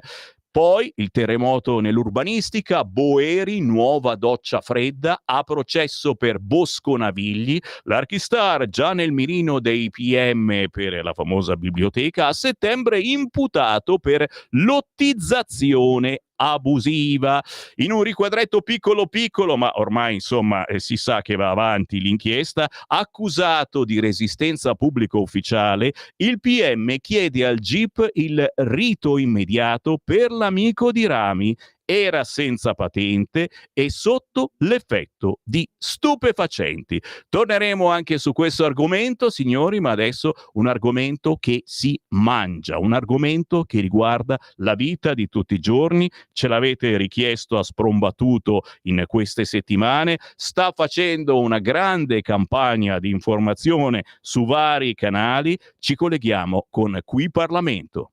[SPEAKER 1] Poi il terremoto nell'urbanistica, Boeri, nuova doccia fredda, a processo per Bosco Navigli, l'Archistar già nel mirino dei PM per la famosa biblioteca, a settembre imputato per lottizzazione abusiva. In un riquadretto piccolo piccolo, ma ormai insomma si sa che va avanti l'inchiesta, accusato di resistenza pubblico ufficiale, il PM chiede al GIP il rito immediato per l'amico di Rami. Era senza patente e sotto l'effetto di stupefacenti. Torneremo anche su questo argomento, signori, ma adesso un argomento che si mangia, un argomento che riguarda la vita di tutti i giorni. Ce l'avete richiesto a sprombattuto in queste settimane. Sta facendo una grande campagna di informazione su vari canali. Ci colleghiamo con Qui Parlamento.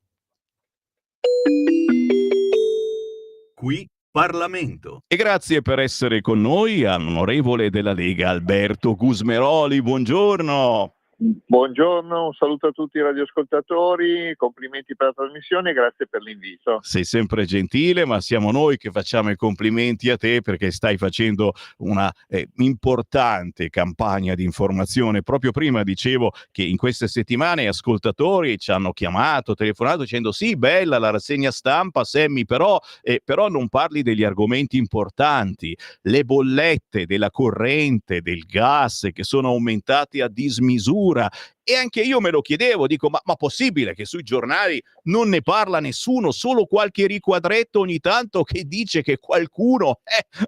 [SPEAKER 1] Qui Parlamento. E grazie per essere con noi all'onorevole della Lega Alberto Gusmeroli. Buongiorno.
[SPEAKER 4] Buongiorno, un saluto a tutti i radioascoltatori, complimenti per la trasmissione e grazie per l'invito.
[SPEAKER 1] Sei sempre gentile, ma siamo noi che facciamo i complimenti a te, perché stai facendo una importante campagna di informazione. Proprio prima dicevo che in queste settimane ascoltatori ci hanno chiamato, telefonato dicendo: sì, bella la rassegna stampa, Sammy, però non parli degli argomenti importanti, le bollette della corrente, del gas, che sono aumentate a dismisura. E anche io me lo chiedevo, dico ma possibile che sui giornali non ne parla nessuno, solo qualche riquadretto ogni tanto che dice che qualcuno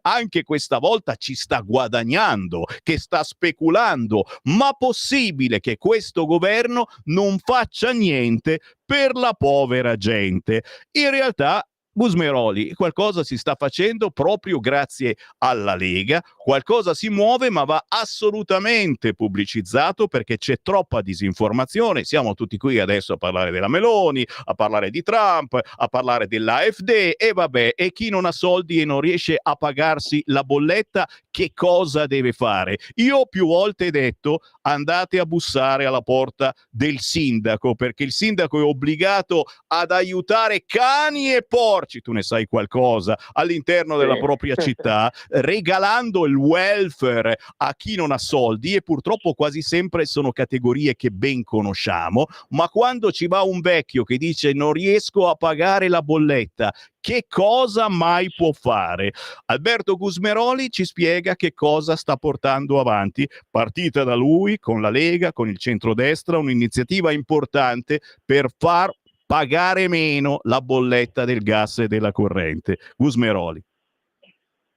[SPEAKER 1] anche questa volta ci sta guadagnando, che sta speculando? Ma possibile che questo governo non faccia niente per la povera gente? In realtà, Gusmeroli, qualcosa si sta facendo proprio grazie alla Lega, qualcosa si muove, ma va assolutamente pubblicizzato, perché c'è troppa disinformazione. Siamo tutti qui adesso a parlare della Meloni, a parlare di Trump, a parlare dell'AfD e vabbè, e chi non ha soldi e non riesce a pagarsi la bolletta, che cosa deve fare. Io ho più volte detto: andate a bussare alla porta del sindaco, perché il sindaco è obbligato ad aiutare cani e porci, tu ne sai qualcosa, all'interno della propria città, regalando il welfare a chi non ha soldi, e purtroppo quasi sempre sono categorie che ben conosciamo. Ma quando ci va un vecchio che dice non riesco a pagare la bolletta, che cosa mai può fare? Alberto Gusmeroli ci spiega che cosa sta portando avanti, partita da lui, con la Lega, con il centrodestra, un'iniziativa importante per far pagare meno la bolletta del gas e della corrente. Gusmeroli.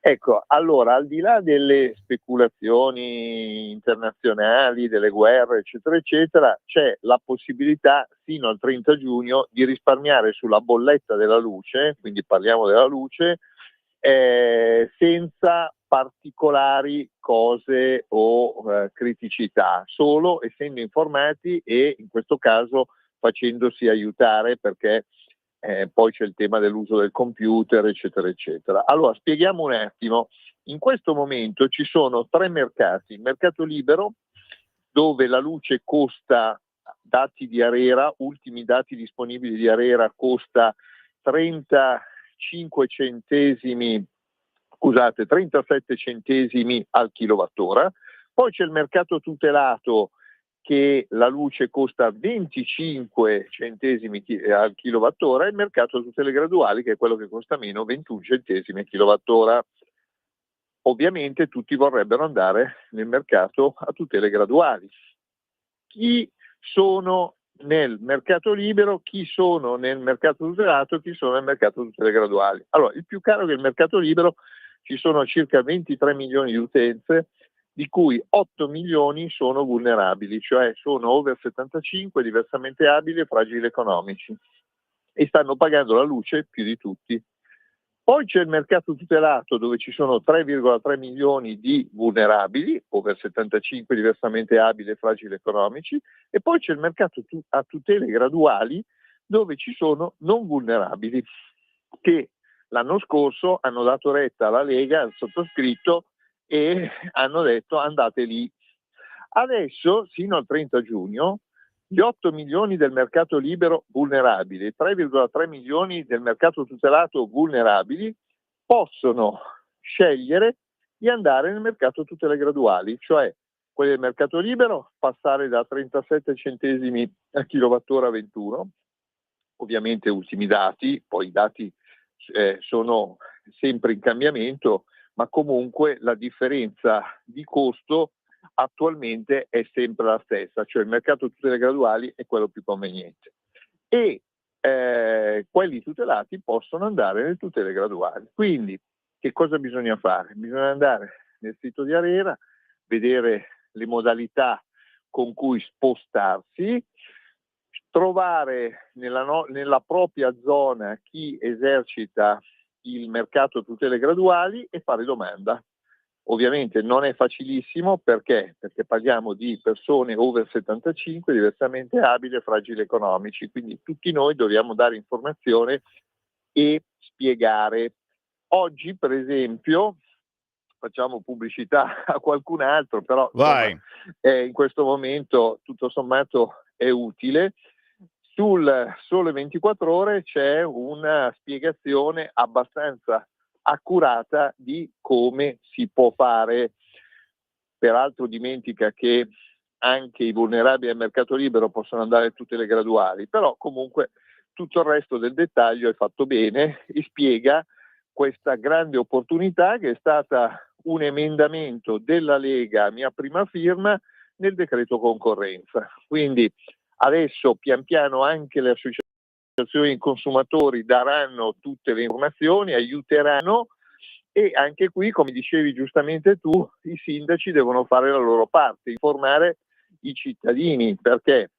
[SPEAKER 4] Ecco, allora, al di là delle speculazioni internazionali, delle guerre, eccetera, eccetera, c'è la possibilità fino al 30 giugno di risparmiare sulla bolletta della luce, quindi parliamo della luce, senza particolari cose o criticità, solo essendo informati e in questo caso facendosi aiutare, perché poi c'è il tema dell'uso del computer, eccetera, eccetera. Allora, spieghiamo un attimo. In questo momento ci sono 3 mercati. Il mercato libero, dove la luce costa, dati di ARERA, ultimi dati disponibili di ARERA, costa 37 centesimi al kilowattora. Poi c'è il mercato tutelato, che la luce costa 25 centesimi al kilowattora, e il mercato tutele graduali, che è quello che costa meno, 21 centesimi al kilowattora. Ovviamente tutti vorrebbero andare nel mercato a tutele graduali. Chi sono nel mercato libero, chi sono nel mercato tutelato, chi sono nel mercato tutele graduali? Allora, il più caro che il mercato libero, ci sono circa 23 milioni di utenze, di cui 8 milioni sono vulnerabili, cioè sono over 75, diversamente abili e fragili economici, e stanno pagando la luce più di tutti. Poi c'è il mercato tutelato, dove ci sono 3,3 milioni di vulnerabili, over 75, diversamente abili e fragili economici, e poi c'è il mercato a tutele graduali, dove ci sono non vulnerabili, che l'anno scorso hanno dato retta alla Lega, al sottoscritto, e hanno detto andate lì. Adesso, fino al 30 giugno, gli 8 milioni del mercato libero vulnerabili e 3,3 milioni del mercato tutelato vulnerabili possono scegliere di andare nel mercato tutele graduali, cioè quelli del mercato libero passare da 37 centesimi al kilowattora a 21, ovviamente ultimi dati, poi i dati sono sempre in cambiamento, ma comunque la differenza di costo attualmente è sempre la stessa, cioè il mercato tutele graduali è quello più conveniente. E quelli tutelati possono andare nelle tutele graduali. Quindi che cosa bisogna fare? Bisogna andare nel sito di ARERA, vedere le modalità con cui spostarsi, trovare nella propria zona chi esercita il mercato tutele graduali e fare domanda. Ovviamente non è facilissimo, perché parliamo di persone over 75, diversamente abili e fragili economici, quindi tutti noi dobbiamo dare informazione e spiegare. Oggi, per esempio, facciamo pubblicità a qualcun altro, però insomma, in questo momento tutto sommato è utile. Sul Sole 24 Ore c'è una spiegazione abbastanza accurata di come si può fare. Peraltro dimentica che anche i vulnerabili al mercato libero possono andare a tutele graduali, però comunque tutto il resto del dettaglio è fatto bene e spiega questa grande opportunità, che è stata un emendamento della Lega a mia prima firma nel decreto concorrenza. Quindi adesso pian piano anche le associazioni di consumatori daranno tutte le informazioni, aiuteranno, e anche qui, come dicevi giustamente tu, i sindaci devono fare la loro parte, informare i cittadini, perché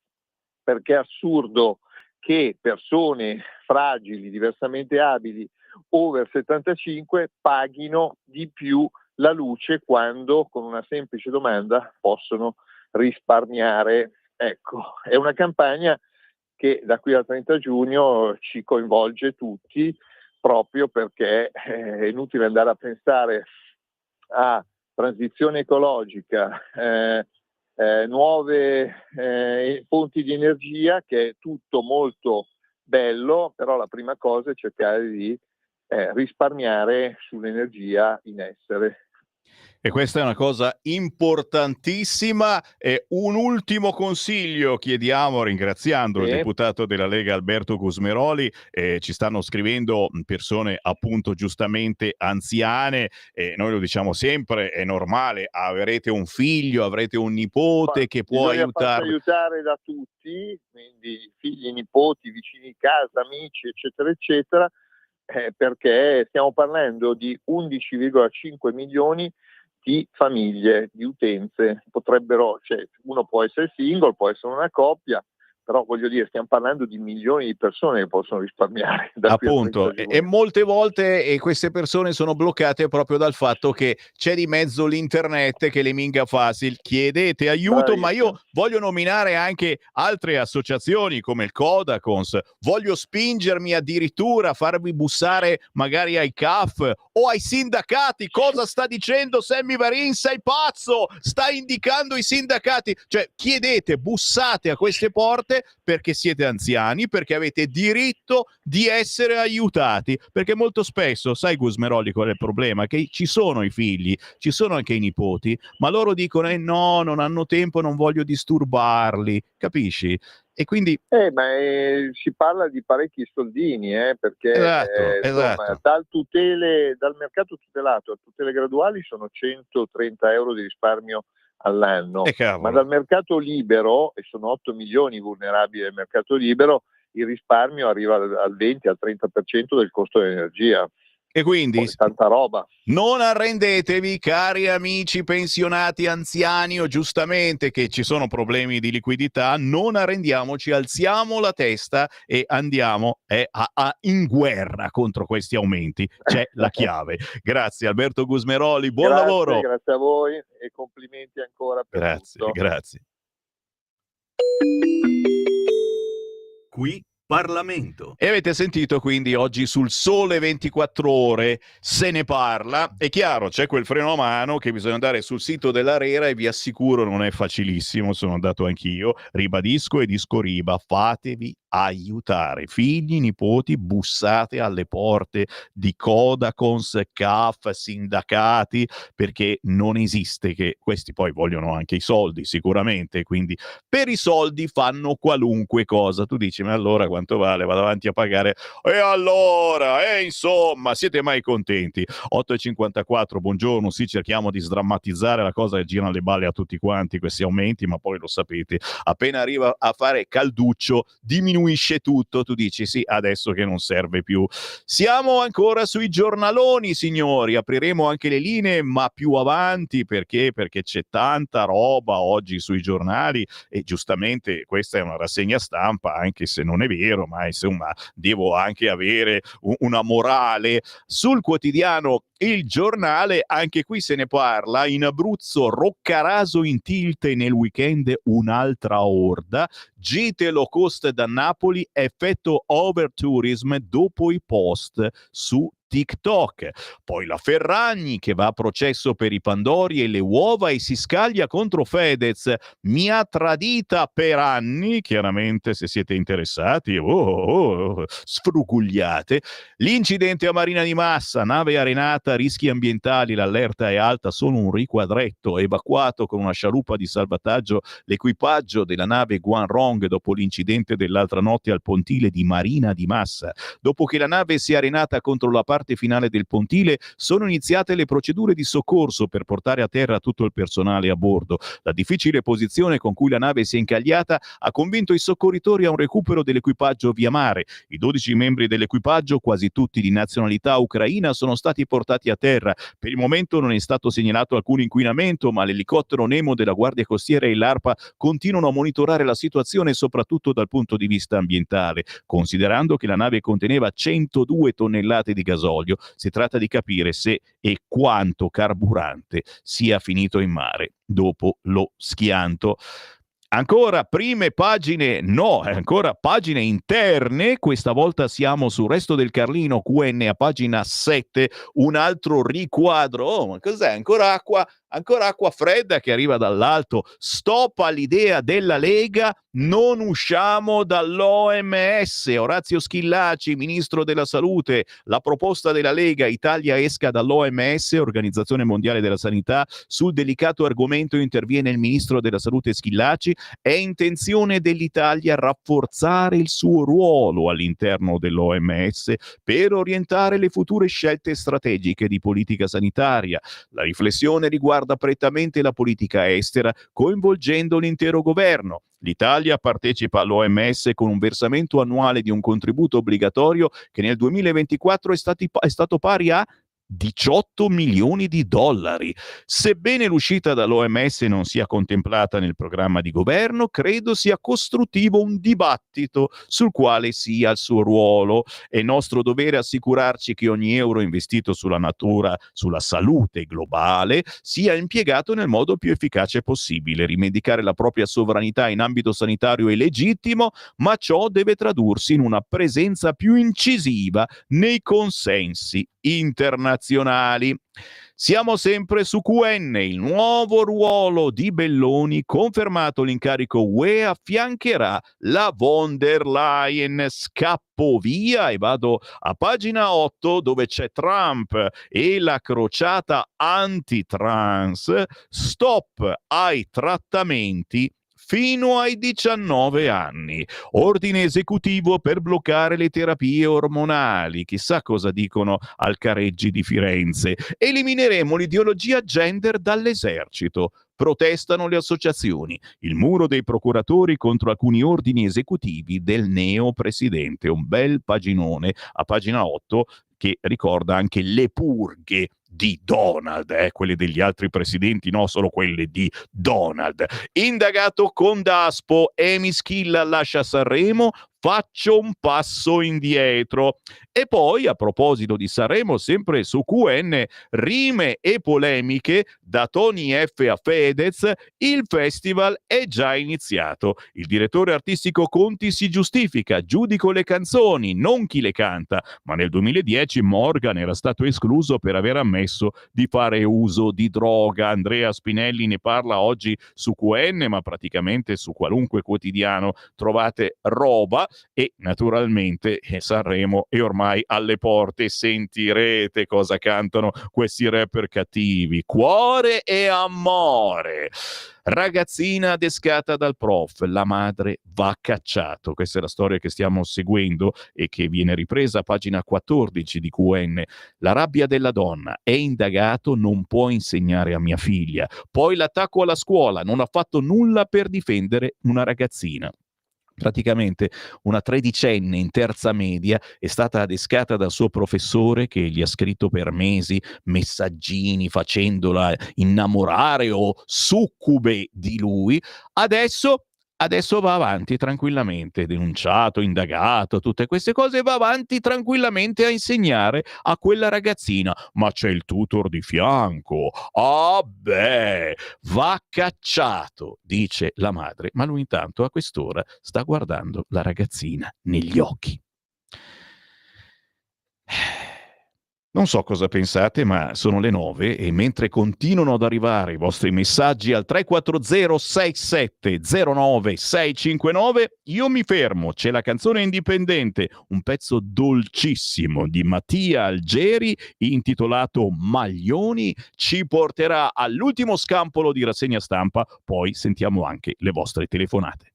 [SPEAKER 4] è assurdo che persone fragili, diversamente abili, over 75 paghino di più la luce, quando con una semplice domanda possono risparmiare. Ecco, è una campagna che da qui al 30 giugno ci coinvolge tutti, proprio perché è inutile andare a pensare a transizione ecologica, nuove fonti di energia, che è tutto molto bello, però la prima cosa è cercare di risparmiare sull'energia in essere.
[SPEAKER 1] E questa è una cosa importantissima. E un ultimo consiglio chiediamo, ringraziando il deputato della Lega Alberto Gusmeroli. Ci stanno scrivendo persone appunto giustamente anziane, e noi lo diciamo sempre, è normale, avrete un figlio, avrete un nipote che può aiutarvi.
[SPEAKER 4] Aiutare da tutti, quindi figli, nipoti, vicini di casa, amici, eccetera, eccetera, perché stiamo parlando di 11,5 milioni di famiglie, di utenze. Uno può essere single, può essere una coppia, però voglio dire, stiamo parlando di milioni di persone che possono risparmiare.
[SPEAKER 1] Appunto, e molte volte queste persone sono bloccate proprio dal fatto che c'è di mezzo l'internet che le minga facile. Chiedete aiuto. Bravissimo. Ma io voglio nominare anche altre associazioni come il Codacons, voglio spingermi addirittura a farvi bussare magari ai CAF o ai sindacati. Cosa sta dicendo Sammy Varin? Sei pazzo? Sta indicando i sindacati. Cioè, chiedete, bussate a queste porte, perché siete anziani, perché avete diritto di essere aiutati, perché molto spesso, sai Gusmeroli qual è il problema? Che ci sono i figli, ci sono anche i nipoti, ma loro dicono no, non hanno tempo, non voglio disturbarli, capisci? E quindi
[SPEAKER 4] si parla di parecchi soldini, perché
[SPEAKER 1] esatto.
[SPEAKER 4] Dal mercato tutelato a tutele graduali sono 130 euro di risparmio all'anno, ma dal mercato libero, e sono 8 milioni vulnerabili del mercato libero, il risparmio arriva al 20 al 30% del costo dell'energia.
[SPEAKER 1] E quindi
[SPEAKER 4] tanta roba.
[SPEAKER 1] Non arrendetevi, cari amici pensionati, anziani o giustamente che ci sono problemi di liquidità. Non arrendiamoci, alziamo la testa e andiamo in guerra contro questi aumenti. C'è la chiave. Grazie Alberto Gusmeroli, buon lavoro.
[SPEAKER 4] Grazie a voi e complimenti ancora per tutto.
[SPEAKER 1] Grazie. Qui Parlamento. E avete sentito quindi oggi sul Sole 24 Ore se ne parla. È chiaro, c'è quel freno a mano che bisogna andare sul sito dell'ARERA e vi assicuro non è facilissimo, sono andato anch'io. Ribadisco e disco riba, fatevi aiutare. Figli, nipoti, bussate alle porte di Codacons, CAF, sindacati, perché non esiste che questi poi vogliono anche i soldi sicuramente, quindi per i soldi fanno qualunque cosa. Tu dici, ma allora quanto vale? Vado avanti a pagare. E allora, insomma, siete mai contenti? 8,54, buongiorno. Sì, cerchiamo di sdrammatizzare la cosa che girano le balle a tutti quanti questi aumenti, ma poi lo sapete, appena arriva a fare calduccio diminuisce tutto. Tu dici sì, adesso che non serve più. Siamo ancora sui giornaloni, signori, apriremo anche le linee, ma più avanti, perché c'è tanta roba oggi sui giornali e giustamente questa è una rassegna stampa, anche se non è vero, ma insomma devo anche avere una morale. Sul quotidiano Il Giornale, anche qui se ne parla. In Abruzzo Roccaraso in tilt e nel weekend un'altra orda. Gite low cost da Napoli, effetto overtourism dopo i post su TikTok. Poi la Ferragni che va a processo per i pandori e le uova e si scaglia contro Fedez. Mi ha tradita per anni, chiaramente se siete interessati, sfrugugliate. L'incidente a Marina di Massa, nave arenata, rischi ambientali, l'allerta è alta, solo un riquadretto, evacuato con una scialuppa di salvataggio l'equipaggio della nave Guanrong dopo l'incidente dell'altra notte al pontile di Marina di Massa. Dopo che la nave si è arenata contro la parte finale del pontile, sono iniziate le procedure di soccorso per portare a terra tutto il personale a bordo. La difficile posizione con cui la nave si è incagliata ha convinto i soccorritori a un recupero dell'equipaggio via mare. I 12 membri dell'equipaggio, quasi tutti di nazionalità ucraina, sono stati portati a terra. Per il momento non è stato segnalato alcun inquinamento, ma l'elicottero Nemo della Guardia Costiera e l'ARPA continuano a monitorare la situazione soprattutto dal punto di vista ambientale, considerando che la nave conteneva 102 tonnellate di gasolio. Si tratta di capire se e quanto carburante sia finito in mare dopo lo schianto. Ancora prime pagine, no, ancora pagine interne, questa volta siamo sul Resto del Carlino QN a pagina 7, un altro riquadro. Oh, ma cos'è? Ancora acqua fredda che arriva dall'alto. Stop all'idea della Lega, non usciamo dall'OMS. Orazio Schillaci, ministro della Salute, la proposta della Lega, Italia esca dall'OMS, Organizzazione Mondiale della Sanità. Sul delicato argomento interviene il ministro della Salute Schillaci. È intenzione dell'Italia rafforzare il suo ruolo all'interno dell'OMS per orientare le future scelte strategiche di politica sanitaria. La riflessione riguarda prettamente la politica estera, coinvolgendo l'intero governo. L'Italia partecipa all'OMS con un versamento annuale di un contributo obbligatorio che nel 2024 è stato pari a 18 milioni di dollari. Sebbene l'uscita dall'OMS non sia contemplata nel programma di governo, credo sia costruttivo un dibattito sul quale sia il suo ruolo. È nostro dovere assicurarci che ogni euro investito sulla natura, sulla salute globale, sia impiegato nel modo più efficace possibile. Rivendicare la propria sovranità in ambito sanitario è legittimo, ma ciò deve tradursi in una presenza più incisiva nei consensi internazionali. Siamo sempre su QN, il nuovo ruolo di Belloni, confermato l'incarico UE, affiancherà la von der Leyen. Scappo via e vado a pagina 8 dove c'è Trump e la crociata anti-trans. Stop ai trattamenti fino ai 19 anni. Ordine esecutivo per bloccare le terapie ormonali. Chissà cosa dicono al Careggi di Firenze. Elimineremo l'ideologia gender dall'esercito. Protestano le associazioni. Il muro dei procuratori contro alcuni ordini esecutivi del neo presidente. Un bel paginone a pagina 8 che ricorda anche le purghe di Donald, quelle degli altri presidenti, no, solo quelle di Donald. Indagato con Daspo, Emi Schilla lascia Sanremo, faccio un passo indietro. E poi, a proposito di Sanremo, sempre su QN, rime e polemiche, da Tony F a Fedez, il festival è già iniziato. Il direttore artistico Conti si giustifica, giudico le canzoni, non chi le canta, ma nel 2010 Morgan era stato escluso per aver ammesso di fare uso di droga. Andrea Spinelli ne parla oggi su QN, ma praticamente su qualunque quotidiano trovate roba. E naturalmente Sanremo è ormai alle porte, sentirete cosa cantano questi rapper cattivi. Cuore e amore. Ragazzina adescata dal prof, la madre va cacciato. Questa è la storia che stiamo seguendo e che viene ripresa a pagina 14 di QN. La rabbia della donna, è indagato, non può insegnare a mia figlia. Poi l'attacco alla scuola, non ha fatto nulla per difendere una ragazzina. Praticamente una tredicenne in terza media è stata adescata dal suo professore che gli ha scritto per mesi messaggini facendola innamorare o succube di lui. Adesso Adesso va avanti tranquillamente, denunciato, indagato, tutte queste cose, va avanti tranquillamente a insegnare a quella ragazzina. Ma c'è il tutor di fianco. Ah beh, va cacciato, dice la madre, ma lui intanto a quest'ora sta guardando la ragazzina negli occhi. Non so cosa pensate, ma sono le 9 e mentre continuano ad arrivare i vostri messaggi al 340 6709 659, io mi fermo. C'è la canzone indipendente, un pezzo dolcissimo di Mattia Algeri intitolato Maglioni, ci porterà all'ultimo scampolo di rassegna stampa, poi sentiamo anche le vostre telefonate.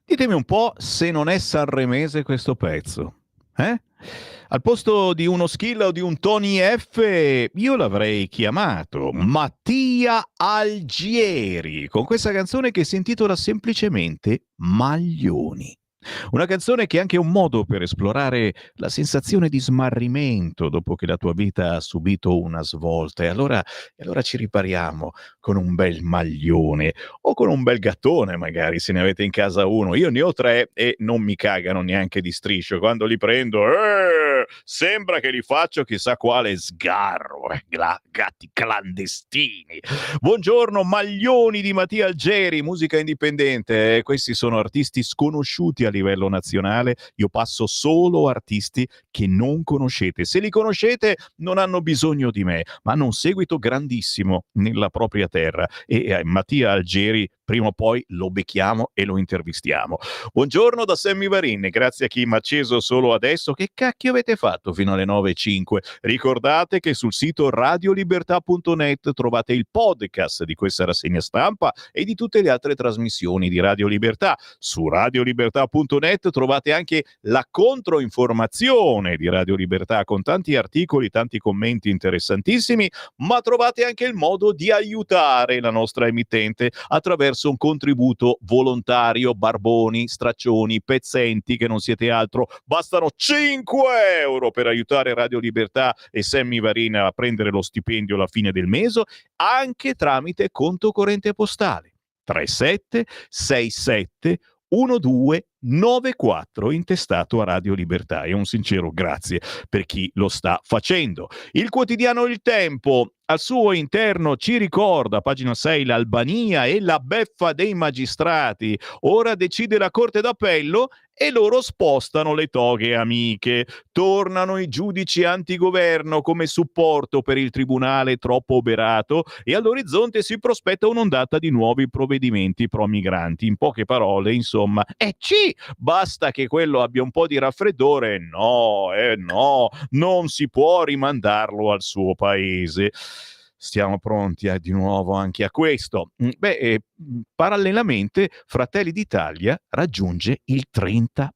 [SPEAKER 1] Ditemi un po' se non è sanremese questo pezzo. Al posto di uno Schilla o di un Tony F, io l'avrei chiamato Mattia Algieri, con questa canzone che si intitola semplicemente Maglioni. Una canzone che è anche un modo per esplorare la sensazione di smarrimento dopo che la tua vita ha subito una svolta. E allora ci ripariamo con un bel maglione o con un bel gattone, magari, se ne avete in casa uno. Io ne ho 3 e non mi cagano neanche di striscio. Quando li prendo, sembra che li faccio chissà quale sgarro, gatti clandestini. Buongiorno, Maglioni di Mattia Algieri, musica indipendente. Questi sono artisti sconosciuti a livello nazionale. Io passo solo artisti che non conoscete. Se li conoscete non hanno bisogno di me, ma hanno un seguito grandissimo nella propria terra. E Mattia Algieri prima o poi lo becchiamo e lo intervistiamo. Buongiorno da Sammy Varin, grazie a chi mi ha acceso solo adesso. Che cacchio avete fatto fino alle 9:05? Ricordate che sul sito radiolibertà.net trovate il podcast di questa rassegna stampa e di tutte le altre trasmissioni di Radio Libertà. Su radiolibertà.net trovate anche la controinformazione di Radio Libertà con tanti articoli, tanti commenti interessantissimi, ma trovate anche il modo di aiutare la nostra emittente attraverso un contributo volontario. Barboni, straccioni, pezzenti che non siete altro, bastano 5 euro per aiutare Radio Libertà e Sammy Varin a prendere lo stipendio alla fine del mese, anche tramite conto corrente postale 3767 1294 intestato a Radio Libertà, e un sincero grazie per chi lo sta facendo. Il quotidiano Il Tempo al suo interno ci ricorda, pagina 6, l'Albania e la beffa dei magistrati. Ora decide la Corte d'Appello e loro spostano le toghe amiche. Tornano i giudici antigoverno come supporto per il tribunale troppo oberato e all'orizzonte si prospetta un'ondata di nuovi provvedimenti pro-migranti. In poche parole, insomma, basta che quello abbia un po' di raffreddore. No, non si può rimandarlo al suo paese. Stiamo pronti di nuovo anche a questo. Parallelamente Fratelli d'Italia raggiunge il 30%.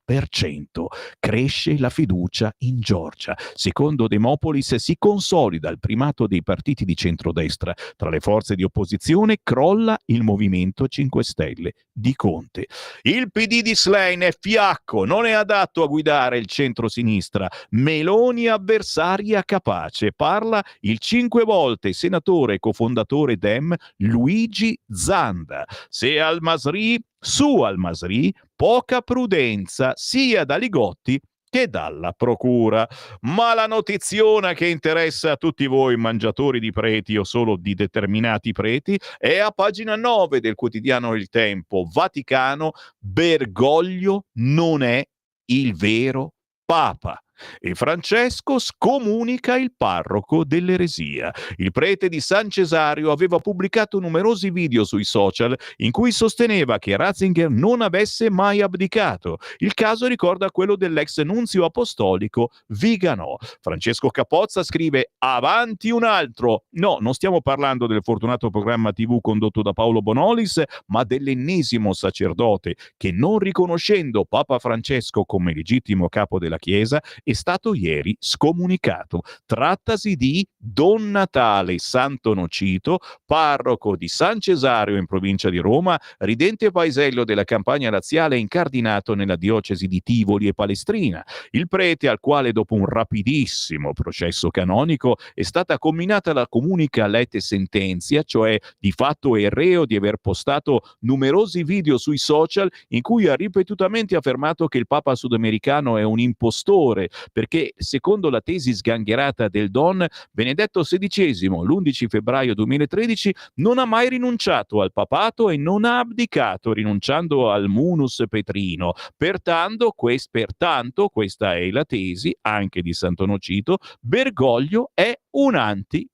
[SPEAKER 1] Cresce la fiducia in Georgia. Secondo Demopolis si consolida il primato dei partiti di centrodestra. Tra le forze di opposizione crolla il Movimento 5 Stelle di Conte. Il PD di Schlein è fiacco, non è adatto a guidare il centro-sinistra. Meloni avversaria capace. Parla il 5 volte senatore e cofondatore Dem Luigi Zanda. Se Al-Masri, su Al-Masri, poca prudenza sia da Li Gotti che dalla procura. Ma la notiziona che interessa a tutti voi mangiatori di preti o solo di determinati preti è a pagina 9 del quotidiano Il Tempo. Vaticano, Bergoglio non è il vero Papa. E Francesco scomunica il parroco dell'eresia. Il prete di San Cesario aveva pubblicato numerosi video sui social in cui sosteneva che Ratzinger non avesse mai abdicato. Il caso ricorda quello dell'ex nunzio apostolico Viganò. Francesco Capozza scrive: avanti un altro. No, non stiamo parlando del fortunato programma TV condotto da Paolo Bonolis, ma dell'ennesimo sacerdote che, non riconoscendo Papa Francesco come legittimo capo della Chiesa, è stato ieri scomunicato. Trattasi di Don Natale Santo Nocito, parroco di San Cesario in provincia di Roma, ridente paesello della campagna laziale incardinato nella diocesi di Tivoli e Palestrina. Il prete, al quale dopo un rapidissimo processo canonico è stata comminata la comunica lette sentenzia, cioè di fatto è reo di aver postato numerosi video sui social in cui ha ripetutamente affermato che il Papa sudamericano è un impostore, perché secondo la tesi sgangherata del Don, Benedetto XVI, l'11 febbraio 2013, non ha mai rinunciato al papato e non ha abdicato rinunciando al munus petrino. Pertanto, questa è la tesi anche di Santo Nocito, Bergoglio è un antipapa.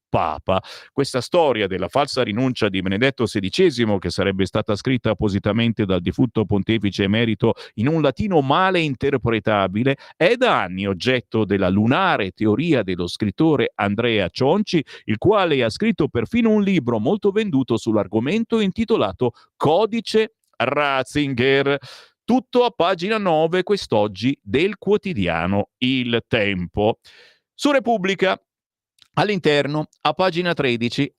[SPEAKER 1] Questa storia della falsa rinuncia di Benedetto XVI, che sarebbe stata scritta appositamente dal defunto pontefice emerito in un latino male interpretabile, è da anni oggetto della lunare teoria dello scrittore Andrea Cionci, il quale ha scritto perfino un libro molto venduto sull'argomento intitolato Codice Ratzinger. Tutto a pagina 9 quest'oggi del quotidiano Il Tempo. Su Repubblica, all'interno, a pagina 13,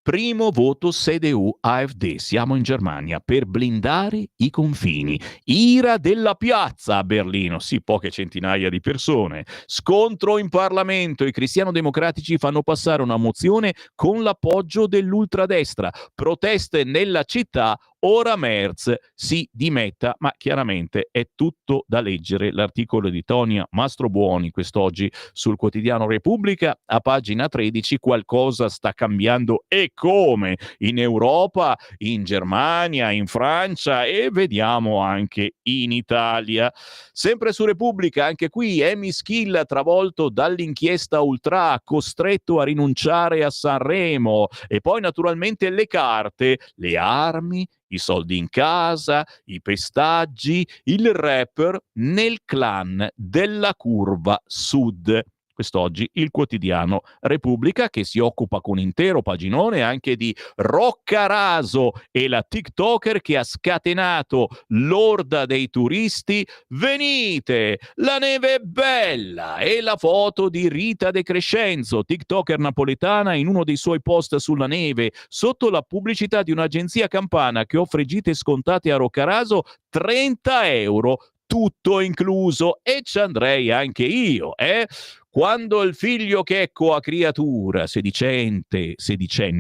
[SPEAKER 1] primo voto CDU-AfD. Siamo in Germania per blindare i confini. Ira della piazza a Berlino. Sì, poche centinaia di persone. Scontro in Parlamento. I cristiano-democratici fanno passare una mozione con l'appoggio dell'ultradestra. Proteste nella città. Ora Merz si dimetta, ma chiaramente è tutto da leggere. L'articolo di Tonia Mastrobuoni quest'oggi sul quotidiano Repubblica, a pagina 13, qualcosa sta cambiando e come in Europa, in Germania, in Francia e vediamo anche in Italia. Sempre su Repubblica, anche qui Emischilla travolto dall'inchiesta Ultra, costretto a rinunciare a Sanremo, e poi naturalmente le carte, le armi, i soldi in casa, i pestaggi, il rapper nel clan della curva sud. Quest'oggi il quotidiano Repubblica, che si occupa con intero paginone anche di Roccaraso e la TikToker che ha scatenato l'orda dei turisti. Venite, la neve è bella, e la foto di Rita De Crescenzo, TikToker napoletana, in uno dei suoi post sulla neve, sotto la pubblicità di un'agenzia campana che offre gite scontate a Roccaraso, 30 euro, tutto incluso, e ci andrei anche io, Quando il figlio Checco a creatura, sedicenne,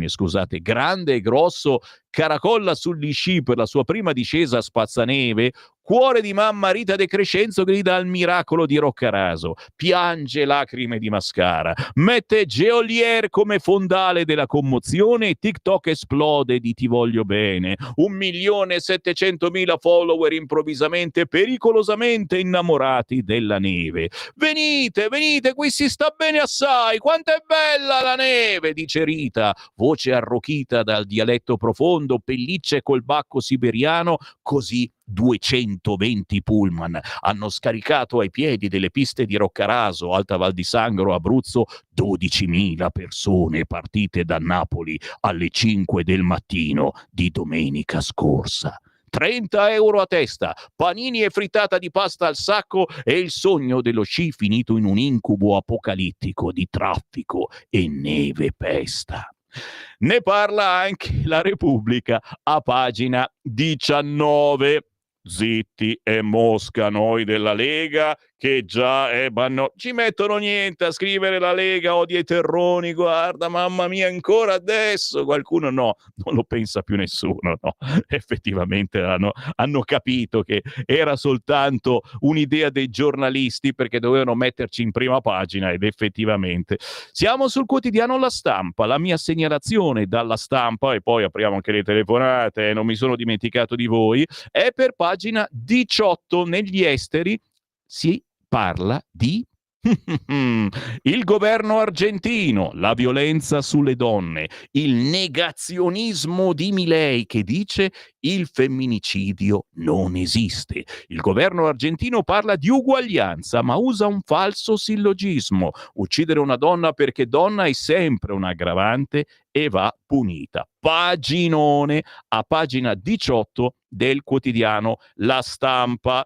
[SPEAKER 1] scusate, grande e grosso, caracolla sugli sci per la sua prima discesa a Spazzaneve, cuore di mamma Rita De Crescenzo grida al miracolo di Roccaraso, piange lacrime di mascara, mette Geolier come fondale della commozione e TikTok esplode di ti voglio bene. 1.700.000 follower improvvisamente, pericolosamente innamorati della neve. Venite, venite, qui si sta bene assai, quanto è bella la neve, dice Rita, voce arrochita dal dialetto profondo, pellicce col bacco siberiano, così 220 pullman hanno scaricato ai piedi delle piste di Roccaraso, Alta Val di Sangro, Abruzzo, 12.000 persone partite da Napoli alle 5 del mattino di domenica scorsa. 30 euro a testa, panini e frittata di pasta al sacco e il sogno dello sci finito in un incubo apocalittico di traffico e neve pesta. Ne parla anche la Repubblica a pagina 19. Zitti e Mosca, noi della Lega, che già ci mettono niente a scrivere la Lega odia i terroni, guarda, mamma mia, ancora adesso. Qualcuno no, non lo pensa più nessuno, no. Effettivamente hanno capito che era soltanto un'idea dei giornalisti, perché dovevano metterci in prima pagina, ed effettivamente. Siamo sul quotidiano La Stampa, la mia segnalazione dalla Stampa, e poi apriamo anche le telefonate, non mi sono dimenticato di voi, è per pagina 18. Negli esteri si parla di il governo argentino, la violenza sulle donne, il negazionismo di Milei che dice il femminicidio non esiste. Il governo argentino parla di uguaglianza ma usa un falso sillogismo. Uccidere una donna perché donna è sempre un aggravante e va punita. Paginone a pagina 18 del quotidiano La Stampa.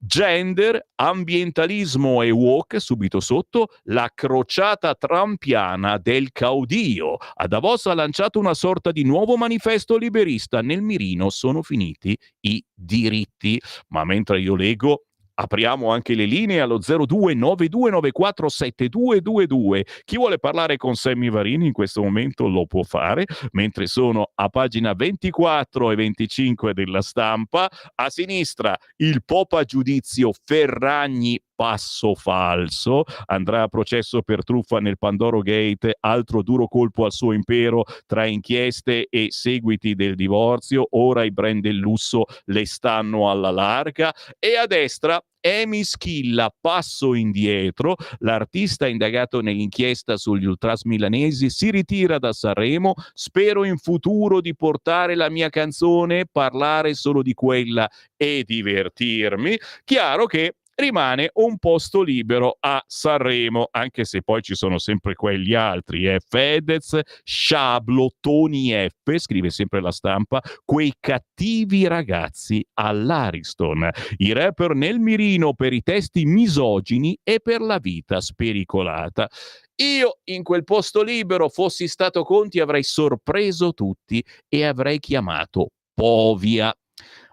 [SPEAKER 1] Gender, ambientalismo e woke, subito sotto, la crociata trampiana del caudio. A Davos ha lanciato una sorta di nuovo manifesto liberista. Nel mirino sono finiti i diritti. Ma mentre io leggo, apriamo anche le linee allo 0292947222. Chi vuole parlare con Sammy Varini in questo momento lo può fare, mentre sono a pagina 24 e 25 della Stampa. A sinistra il Popa giudizio Ferragni passo falso, andrà a processo per truffa nel Pandoro Gate, altro duro colpo al suo impero tra inchieste e seguiti del divorzio, ora i brand del lusso le stanno alla larga. E a destra Emischilla, passo indietro, l'artista indagato nell'inchiesta sugli ultras milanesi si ritira da Sanremo, spero in futuro di portare la mia canzone, parlare solo di quella e divertirmi. Chiaro che rimane un posto libero a Sanremo, anche se poi ci sono sempre quegli altri, Fedez, Sciablo, Tony F, scrive sempre La Stampa, quei cattivi ragazzi all'Ariston, i rapper nel mirino per i testi misogini e per la vita spericolata. Io in quel posto libero, fossi stato Conti, avrei sorpreso tutti e avrei chiamato Povia.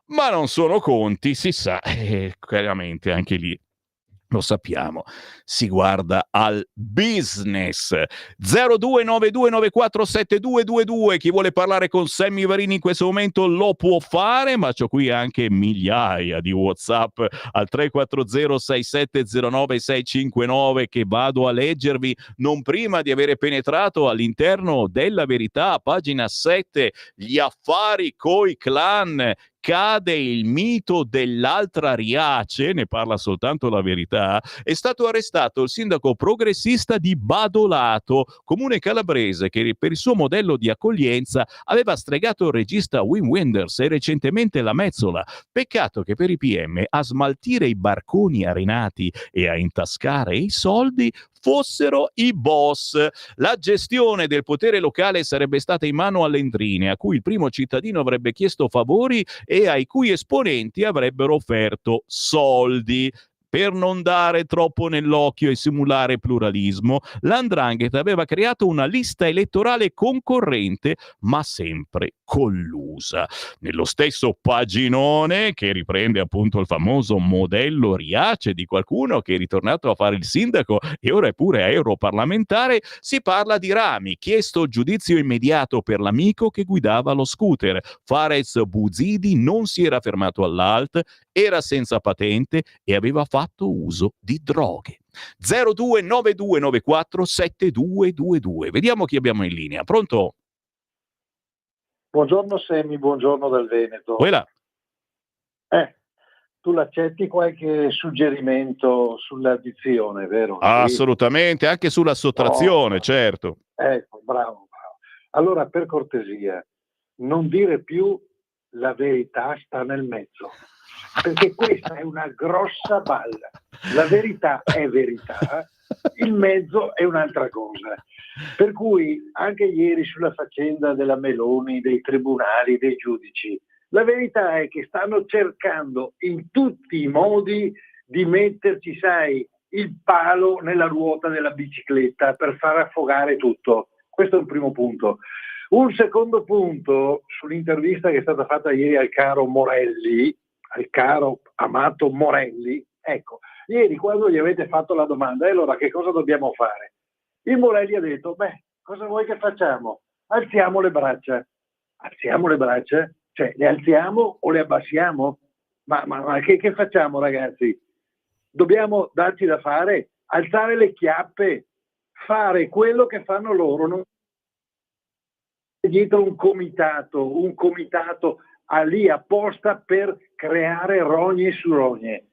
[SPEAKER 1] Ma non sono Conti, si sa, chiaramente anche lì lo sappiamo, si guarda al business. 0292947222, chi vuole parlare con Sammy Varini in questo momento lo può fare, ma c'ho qui anche migliaia di WhatsApp al 3406709659 che vado a leggervi non prima di avere penetrato all'interno della Verità, pagina 7, gli affari coi clan. Cade il mito dell'altra Riace, ne parla soltanto La Verità. È stato arrestato il sindaco progressista di Badolato, comune calabrese, che per il suo modello di accoglienza aveva stregato il regista Wim Wenders e recentemente la Mezzola. Peccato che per i PM a smaltire i barconi arenati e a intascare i soldi fossero i boss. La gestione del potere locale sarebbe stata in mano alle Endrine, a cui il primo cittadino avrebbe chiesto favori e ai cui esponenti avrebbero offerto soldi. Per non dare troppo nell'occhio e simulare pluralismo, l''ndrangheta aveva creato una lista elettorale concorrente, ma sempre collusa. Nello stesso paginone, che riprende appunto il famoso modello Riace di qualcuno che è ritornato a fare il sindaco e ora è pure europarlamentare, si parla di Rami, chiesto giudizio immediato per l'amico che guidava lo scooter. Fares Buzidi non si era fermato all'alt, era senza patente e aveva fatto uso di droghe. 0292947222. Vediamo chi abbiamo in linea. Pronto?
[SPEAKER 7] Buongiorno Semmi, buongiorno dal Veneto.
[SPEAKER 1] Quella.
[SPEAKER 7] Tu l'accetti qualche suggerimento sull'addizione, vero?
[SPEAKER 1] Assolutamente, anche sulla sottrazione, certo.
[SPEAKER 7] Ecco, bravo. Allora, per cortesia, non dire più la verità sta nel mezzo, perché questa è una grossa balla. La verità è verità, il mezzo è un'altra cosa. Per cui anche ieri sulla faccenda della Meloni, dei tribunali, dei giudici, la verità è che stanno cercando in tutti i modi di metterci, sai, il palo nella ruota della bicicletta per far affogare tutto. Questo è un primo punto. Un secondo punto sull'intervista che è stata fatta ieri al caro Morelli, al caro amato Morelli. Ecco, ieri quando gli avete fatto la domanda, e allora che cosa dobbiamo fare? Il Morelli ha detto, cosa vuoi che facciamo? Alziamo le braccia. Alziamo le braccia? Cioè, le alziamo o le abbassiamo? Ma che facciamo, ragazzi? Dobbiamo darci da fare? Alzare le chiappe, fare quello che fanno loro. Non dietro un comitato lì apposta per creare rogne su rogne.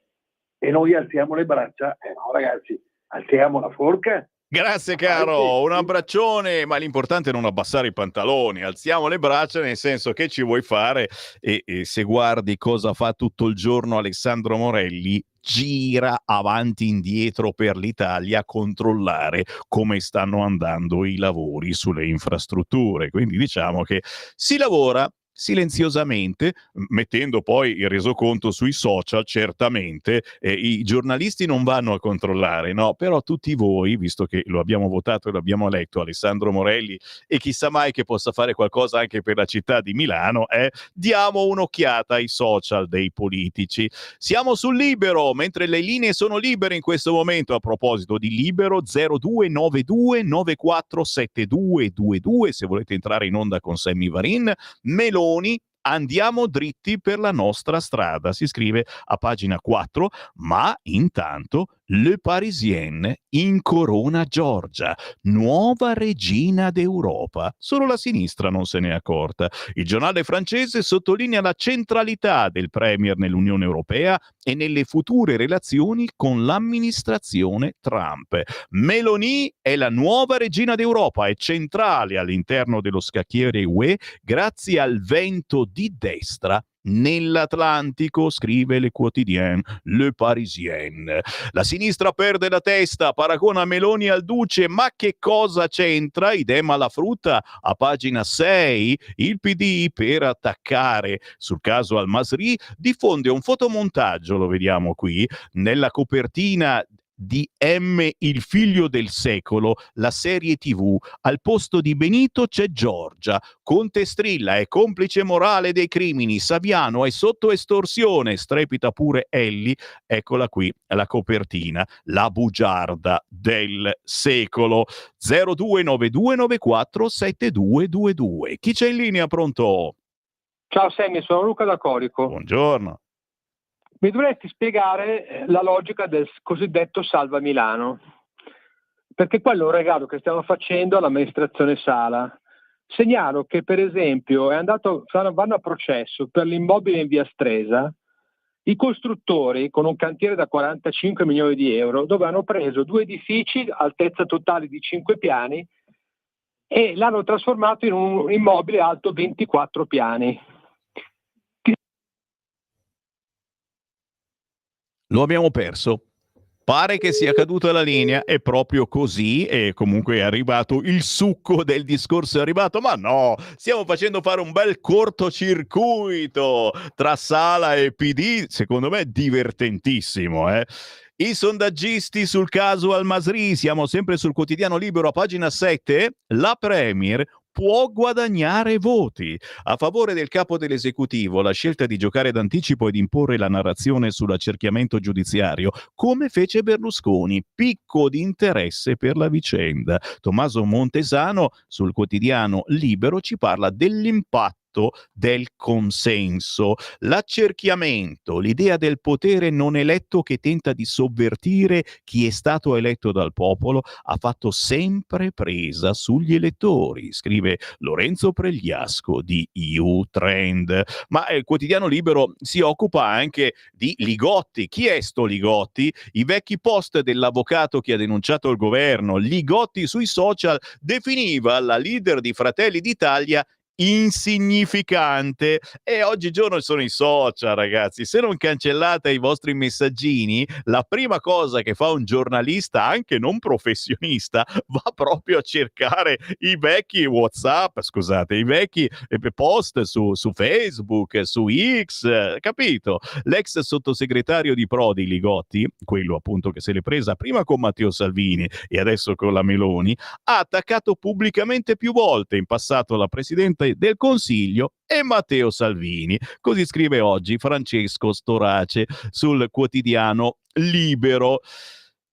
[SPEAKER 7] E noi alziamo le braccia? No, ragazzi, alziamo la forca.
[SPEAKER 1] Grazie caro, un abbraccione, ma l'importante è non abbassare i pantaloni, alziamo le braccia nel senso che ci vuoi fare e se guardi cosa fa tutto il giorno Alessandro Morelli, gira avanti e indietro per l'Italia a controllare come stanno andando i lavori sulle infrastrutture, quindi diciamo che si lavora silenziosamente, mettendo poi il resoconto sui social. Certamente i giornalisti non vanno a controllare, no? Però tutti voi, visto che lo abbiamo votato e lo abbiamo eletto Alessandro Morelli e chissà mai che possa fare qualcosa anche per la città di Milano, diamo un'occhiata ai social dei politici. Siamo sul Libero, mentre le linee sono libere in questo momento. A proposito di Libero, 0292947222 se volete entrare in onda con Sammy Varin. Meloni, andiamo dritti per la nostra strada, si scrive a pagina 4, ma intanto Le Parisien incorona Giorgia, nuova regina d'Europa. Solo la sinistra non se n'è accorta. Il giornale francese sottolinea la centralità del premier nell'Unione Europea e nelle future relazioni con l'amministrazione Trump. Meloni è la nuova regina d'Europa, è centrale all'interno dello scacchiere UE grazie al vento di destra nell'Atlantico, scrive Le Quotidien, Le Parisien. La sinistra perde la testa, paragona Meloni al Duce, ma che cosa c'entra? Idem alla frutta, a pagina 6, il PD, per attaccare sul caso Al-Masri, diffonde un fotomontaggio, lo vediamo qui, nella copertina di M, il figlio del secolo, la serie TV. Al posto di Benito c'è Giorgia. Conte strilla, è complice morale dei crimini. Saviano è sotto estorsione, strepita pure Elli. Eccola qui la copertina, la bugiarda del secolo. 0292947222. Chi c'è in linea? Pronto?
[SPEAKER 8] Ciao Sammy, sono Luca da Corico.
[SPEAKER 1] Buongiorno.
[SPEAKER 8] Mi dovresti spiegare la logica del cosiddetto Salva Milano, perché quello è un regalo che stiamo facendo all'amministrazione Sala. Segnalo che per esempio vanno a processo per l'immobile in via Stresa i costruttori con un cantiere da 45 milioni di euro, dove hanno preso 2 edifici altezza totale di 5 piani e l'hanno trasformato in un immobile alto 24 piani.
[SPEAKER 1] Lo abbiamo perso. Pare che sia caduta la linea, è proprio così, e comunque è arrivato il succo del discorso, è arrivato, ma no, stiamo facendo fare un bel cortocircuito tra Sala e PD, secondo me divertentissimo, I sondaggisti sul caso Al-Masri, siamo sempre sul Quotidiano Libero a pagina 7, la Premier può guadagnare voti. A favore del capo dell'esecutivo, la scelta di giocare d'anticipo e di imporre la narrazione sull'accerchiamento giudiziario, come fece Berlusconi, picco di interesse per la vicenda. Tommaso Montesano sul Quotidiano Libero ci parla dell'impatto del consenso, l'accerchiamento, l'idea del potere non eletto che tenta di sovvertire chi è stato eletto dal popolo, ha fatto sempre presa sugli elettori, scrive Lorenzo Pregliasco di EU Trend. Ma il Quotidiano Libero si occupa anche di Li Gotti. Chi è sto Li Gotti? I vecchi post dell'avvocato che ha denunciato il governo. Li Gotti sui social definiva la leader di Fratelli d'Italia insignificante, e oggigiorno sono i social, ragazzi. Se non cancellate i vostri messaggini, la prima cosa che fa un giornalista, anche non professionista, va proprio a cercare i vecchi WhatsApp, scusate, i vecchi post su Facebook, su X, capito? L'ex sottosegretario di Prodi, Li Gotti, quello appunto che se l'è presa prima con Matteo Salvini e adesso con la Meloni, ha attaccato pubblicamente più volte in passato la Presidente del Consiglio e Matteo Salvini. Così scrive oggi Francesco Storace sul Quotidiano Libero.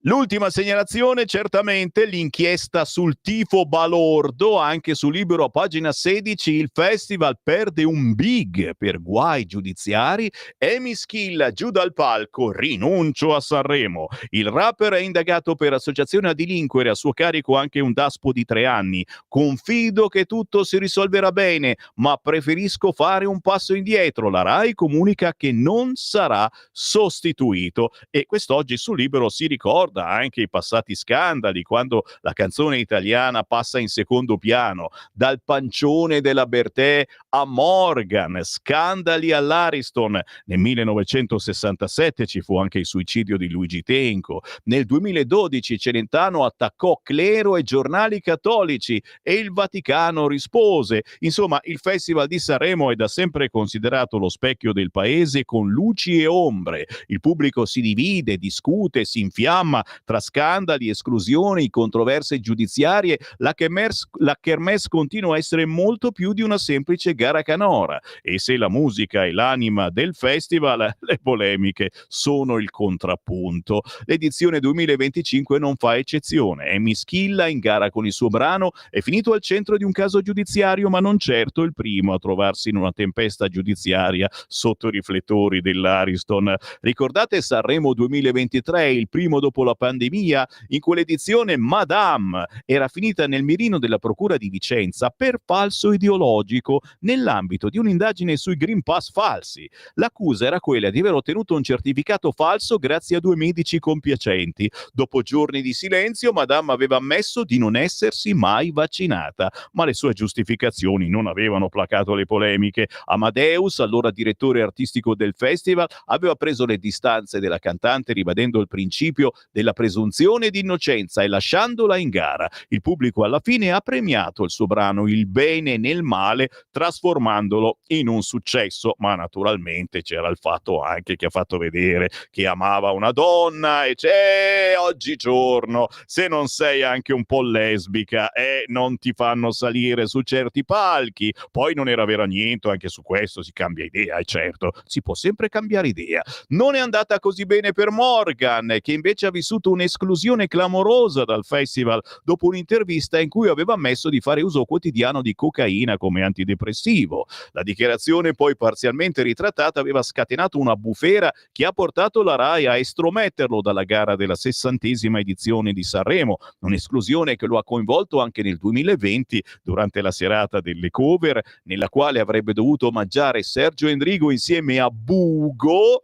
[SPEAKER 1] L'ultima segnalazione, certamente l'inchiesta sul tifo balordo, anche su Libero a pagina 16, il festival perde un big per guai giudiziari, Emi Schilla giù dal palco, rinuncio a Sanremo. Il rapper è indagato per associazione a delinquere, a suo carico anche un daspo di 3 anni. Confido che tutto si risolverà bene, ma preferisco fare un passo indietro. La RAI comunica che non sarà sostituito, e quest'oggi su Libero si ricorda anche i passati scandali, quando la canzone italiana passa in secondo piano, dal pancione della Bertè a Morgan, scandali all'Ariston. Nel 1967 ci fu anche il suicidio di Luigi Tenco. Nel 2012 Celentano attaccò clero e giornali cattolici e il Vaticano rispose. Insomma, il Festival di Sanremo è da sempre considerato lo specchio del paese, con luci e ombre. Il pubblico si divide, discute, si infiamma tra scandali, esclusioni, controversie giudiziarie. La kermesse continua a essere molto più di una semplice gara canora, e se la musica è l'anima del festival, le polemiche sono il contrappunto. L'edizione 2025 non fa eccezione. Emi Schilla, in gara con il suo brano, è finito al centro di un caso giudiziario, ma non certo il primo a trovarsi in una tempesta giudiziaria sotto i riflettori dell'Ariston. Ricordate Sanremo 2023, il primo dopo la pandemia. In quell'edizione Madame era finita nel mirino della procura di Vicenza per falso ideologico nell'ambito di un'indagine sui Green Pass falsi. L'accusa era quella di aver ottenuto un certificato falso grazie a 2 medici compiacenti. Dopo giorni di silenzio, Madame aveva ammesso di non essersi mai vaccinata, ma le sue giustificazioni non avevano placato le polemiche. Amadeus, allora direttore artistico del festival, aveva preso le distanze della cantante ribadendo il principio della presunzione di innocenza e lasciandola in gara. Il pubblico alla fine ha premiato il suo brano Il bene nel male, trasformandolo in un successo, ma naturalmente c'era il fatto anche che ha fatto vedere che amava una donna e c'è oggigiorno, se non sei anche un po' lesbica non ti fanno salire su certi palchi. Poi non era vera niente, anche su questo si cambia idea, e certo, si può sempre cambiare idea. Non è andata così bene per Morgan, che invece ha vissuto un'esclusione clamorosa dal festival dopo un'intervista in cui aveva ammesso di fare uso quotidiano di cocaina come antidepressivo. La dichiarazione, poi parzialmente ritrattata, aveva scatenato una bufera che ha portato la Rai a estrometterlo dalla gara della 60ª edizione di Sanremo, un'esclusione che lo ha coinvolto anche nel 2020 durante la serata delle cover, nella quale avrebbe dovuto omaggiare Sergio Endrigo insieme a Bugo.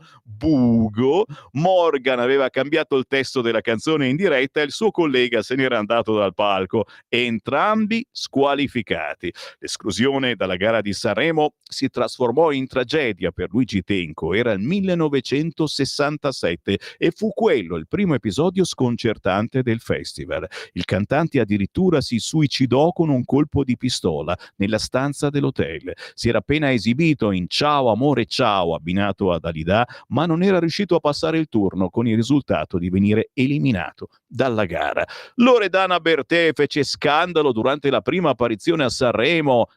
[SPEAKER 1] Morgan aveva cambiato il testo della canzone in diretta e il suo collega se n'era andato dal palco, entrambi squalificati. L'esclusione dalla gara di Sanremo si trasformò in tragedia per Luigi Tenco. Era il 1967 e fu quello il primo episodio sconcertante del festival. Il cantante addirittura si suicidò con un colpo di pistola nella stanza dell'hotel. Si era appena esibito in Ciao amore ciao abbinato a Dalida, ma non era riuscito a passare il turno, con il risultato di venire eliminato dalla gara. Loredana Bertè fece scandalo durante la prima apparizione a Sanremo.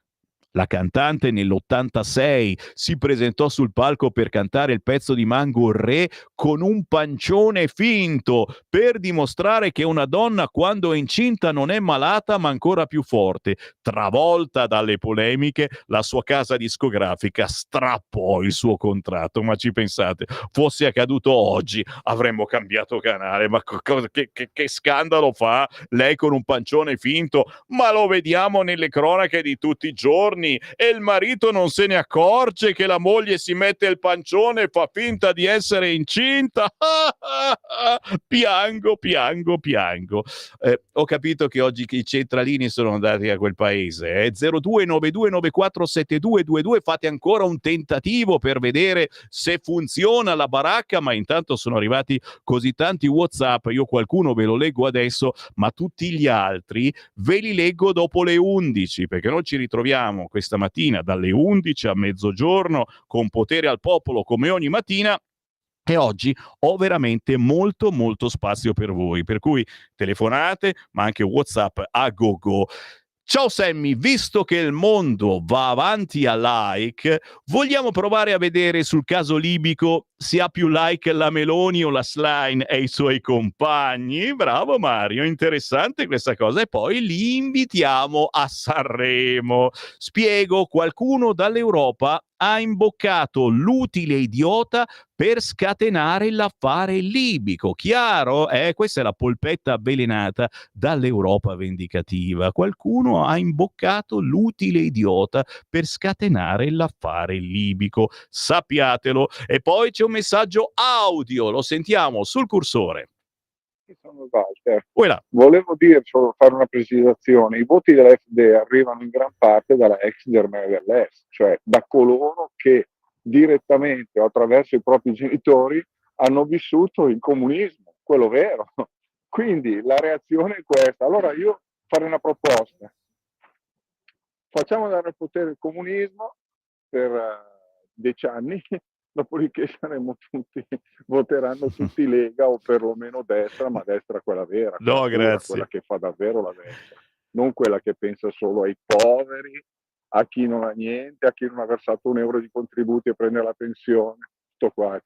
[SPEAKER 1] La cantante nell'86 si presentò sul palco per cantare il pezzo di Mango Re con un pancione finto per dimostrare che una donna quando è incinta non è malata ma ancora più forte. Travolta dalle polemiche, la sua casa discografica strappò il suo contratto. Ma ci pensate, fosse accaduto oggi avremmo cambiato canale. Ma che scandalo fa lei con un pancione finto? Ma lo vediamo nelle cronache di tutti i giorni e il marito non se ne accorge che la moglie si mette il pancione e fa finta di essere incinta. Piango. Ho capito che oggi i centralini sono andati a quel paese. 0292947222, fate ancora un tentativo per vedere se funziona la baracca, ma intanto sono arrivati così tanti WhatsApp, io qualcuno ve lo leggo adesso, ma tutti gli altri ve li leggo dopo le 11, perché noi ci ritroviamo questa mattina dalle 11 a mezzogiorno con Potere al Popolo come ogni mattina. E oggi ho veramente molto spazio per voi, per cui telefonate, ma anche WhatsApp a gogo. Ciao Sammy, visto che il mondo va avanti a like, vogliamo provare a vedere sul caso libico se ha più like la Meloni o la Schlein e i suoi compagni? Bravo Mario, interessante questa cosa. E poi li invitiamo a Sanremo. Spiego, qualcuno dall'Europa ha imboccato l'utile idiota per scatenare l'affare libico. Chiaro? Questa è la polpetta avvelenata dall'Europa vendicativa. Qualcuno ha imboccato l'utile idiota per scatenare l'affare libico. Sappiatelo. E poi c'è un messaggio audio, lo sentiamo sul cursore.
[SPEAKER 9] Sono Walter.
[SPEAKER 1] Voilà.
[SPEAKER 9] Volevo solo fare una precisazione: i voti dell'FD arrivano in gran parte dalla ex Germania dell'Est, cioè da coloro che direttamente o attraverso i propri genitori hanno vissuto il comunismo, quello vero. Quindi la reazione è questa. Allora io farei una proposta: facciamo andare al potere il comunismo per 10 anni, dopodiché voteranno tutti Lega o perlomeno destra, ma destra quella vera,
[SPEAKER 1] No, grazie.
[SPEAKER 9] quella che fa davvero la destra, non quella che pensa solo ai poveri, a chi non ha niente, a chi non ha versato un euro di contributi e prende la pensione. tutto qua.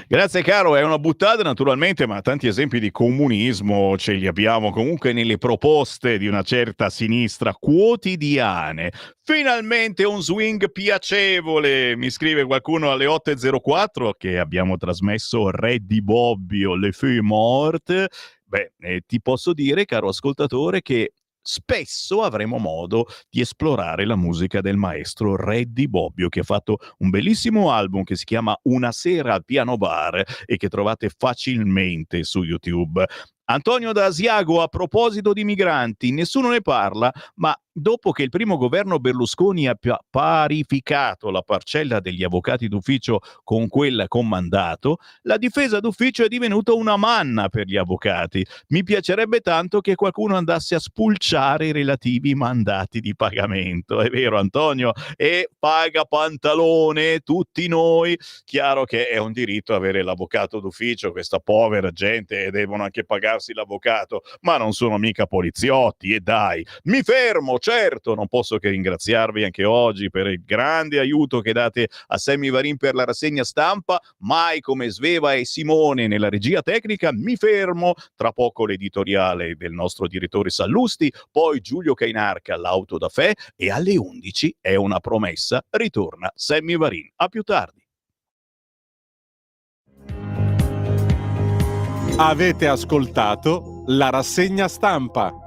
[SPEAKER 1] Grazie caro, è una buttata naturalmente, ma tanti esempi di comunismo ce li abbiamo comunque nelle proposte di una certa sinistra quotidiane. Finalmente un swing piacevole, mi scrive qualcuno alle 8.04 che abbiamo trasmesso Re di Bobbio, Le Feuilles Mortes. Beh, ti posso dire, caro ascoltatore, che spesso avremo modo di esplorare la musica del maestro Re di Bobbio, che ha fatto un bellissimo album che si chiama Una sera al piano bar e che trovate facilmente su YouTube. Antonio da Asiago, a proposito di migranti, nessuno ne parla, ma dopo che il primo governo Berlusconi ha parificato la parcella degli avvocati d'ufficio con quella con mandato, la difesa d'ufficio è divenuta una manna per gli avvocati. Mi piacerebbe tanto che qualcuno andasse a spulciare i relativi mandati di pagamento. È vero, Antonio? E paga pantalone, tutti noi. Chiaro che è un diritto avere l'avvocato d'ufficio, questa povera gente, e devono anche pagarsi l'avvocato, ma non sono mica poliziotti, e dai, mi fermo. Certo, non posso che ringraziarvi anche oggi per il grande aiuto che date a Sammy Varin per la rassegna stampa, mai come Sveva e Simone nella regia tecnica. Mi fermo, tra poco l'editoriale del nostro direttore Sallusti, poi Giulio Cainarca, l'auto da Fè, e alle 11 è una promessa, ritorna Sammy Varin. A più tardi.
[SPEAKER 3] Avete ascoltato la rassegna stampa.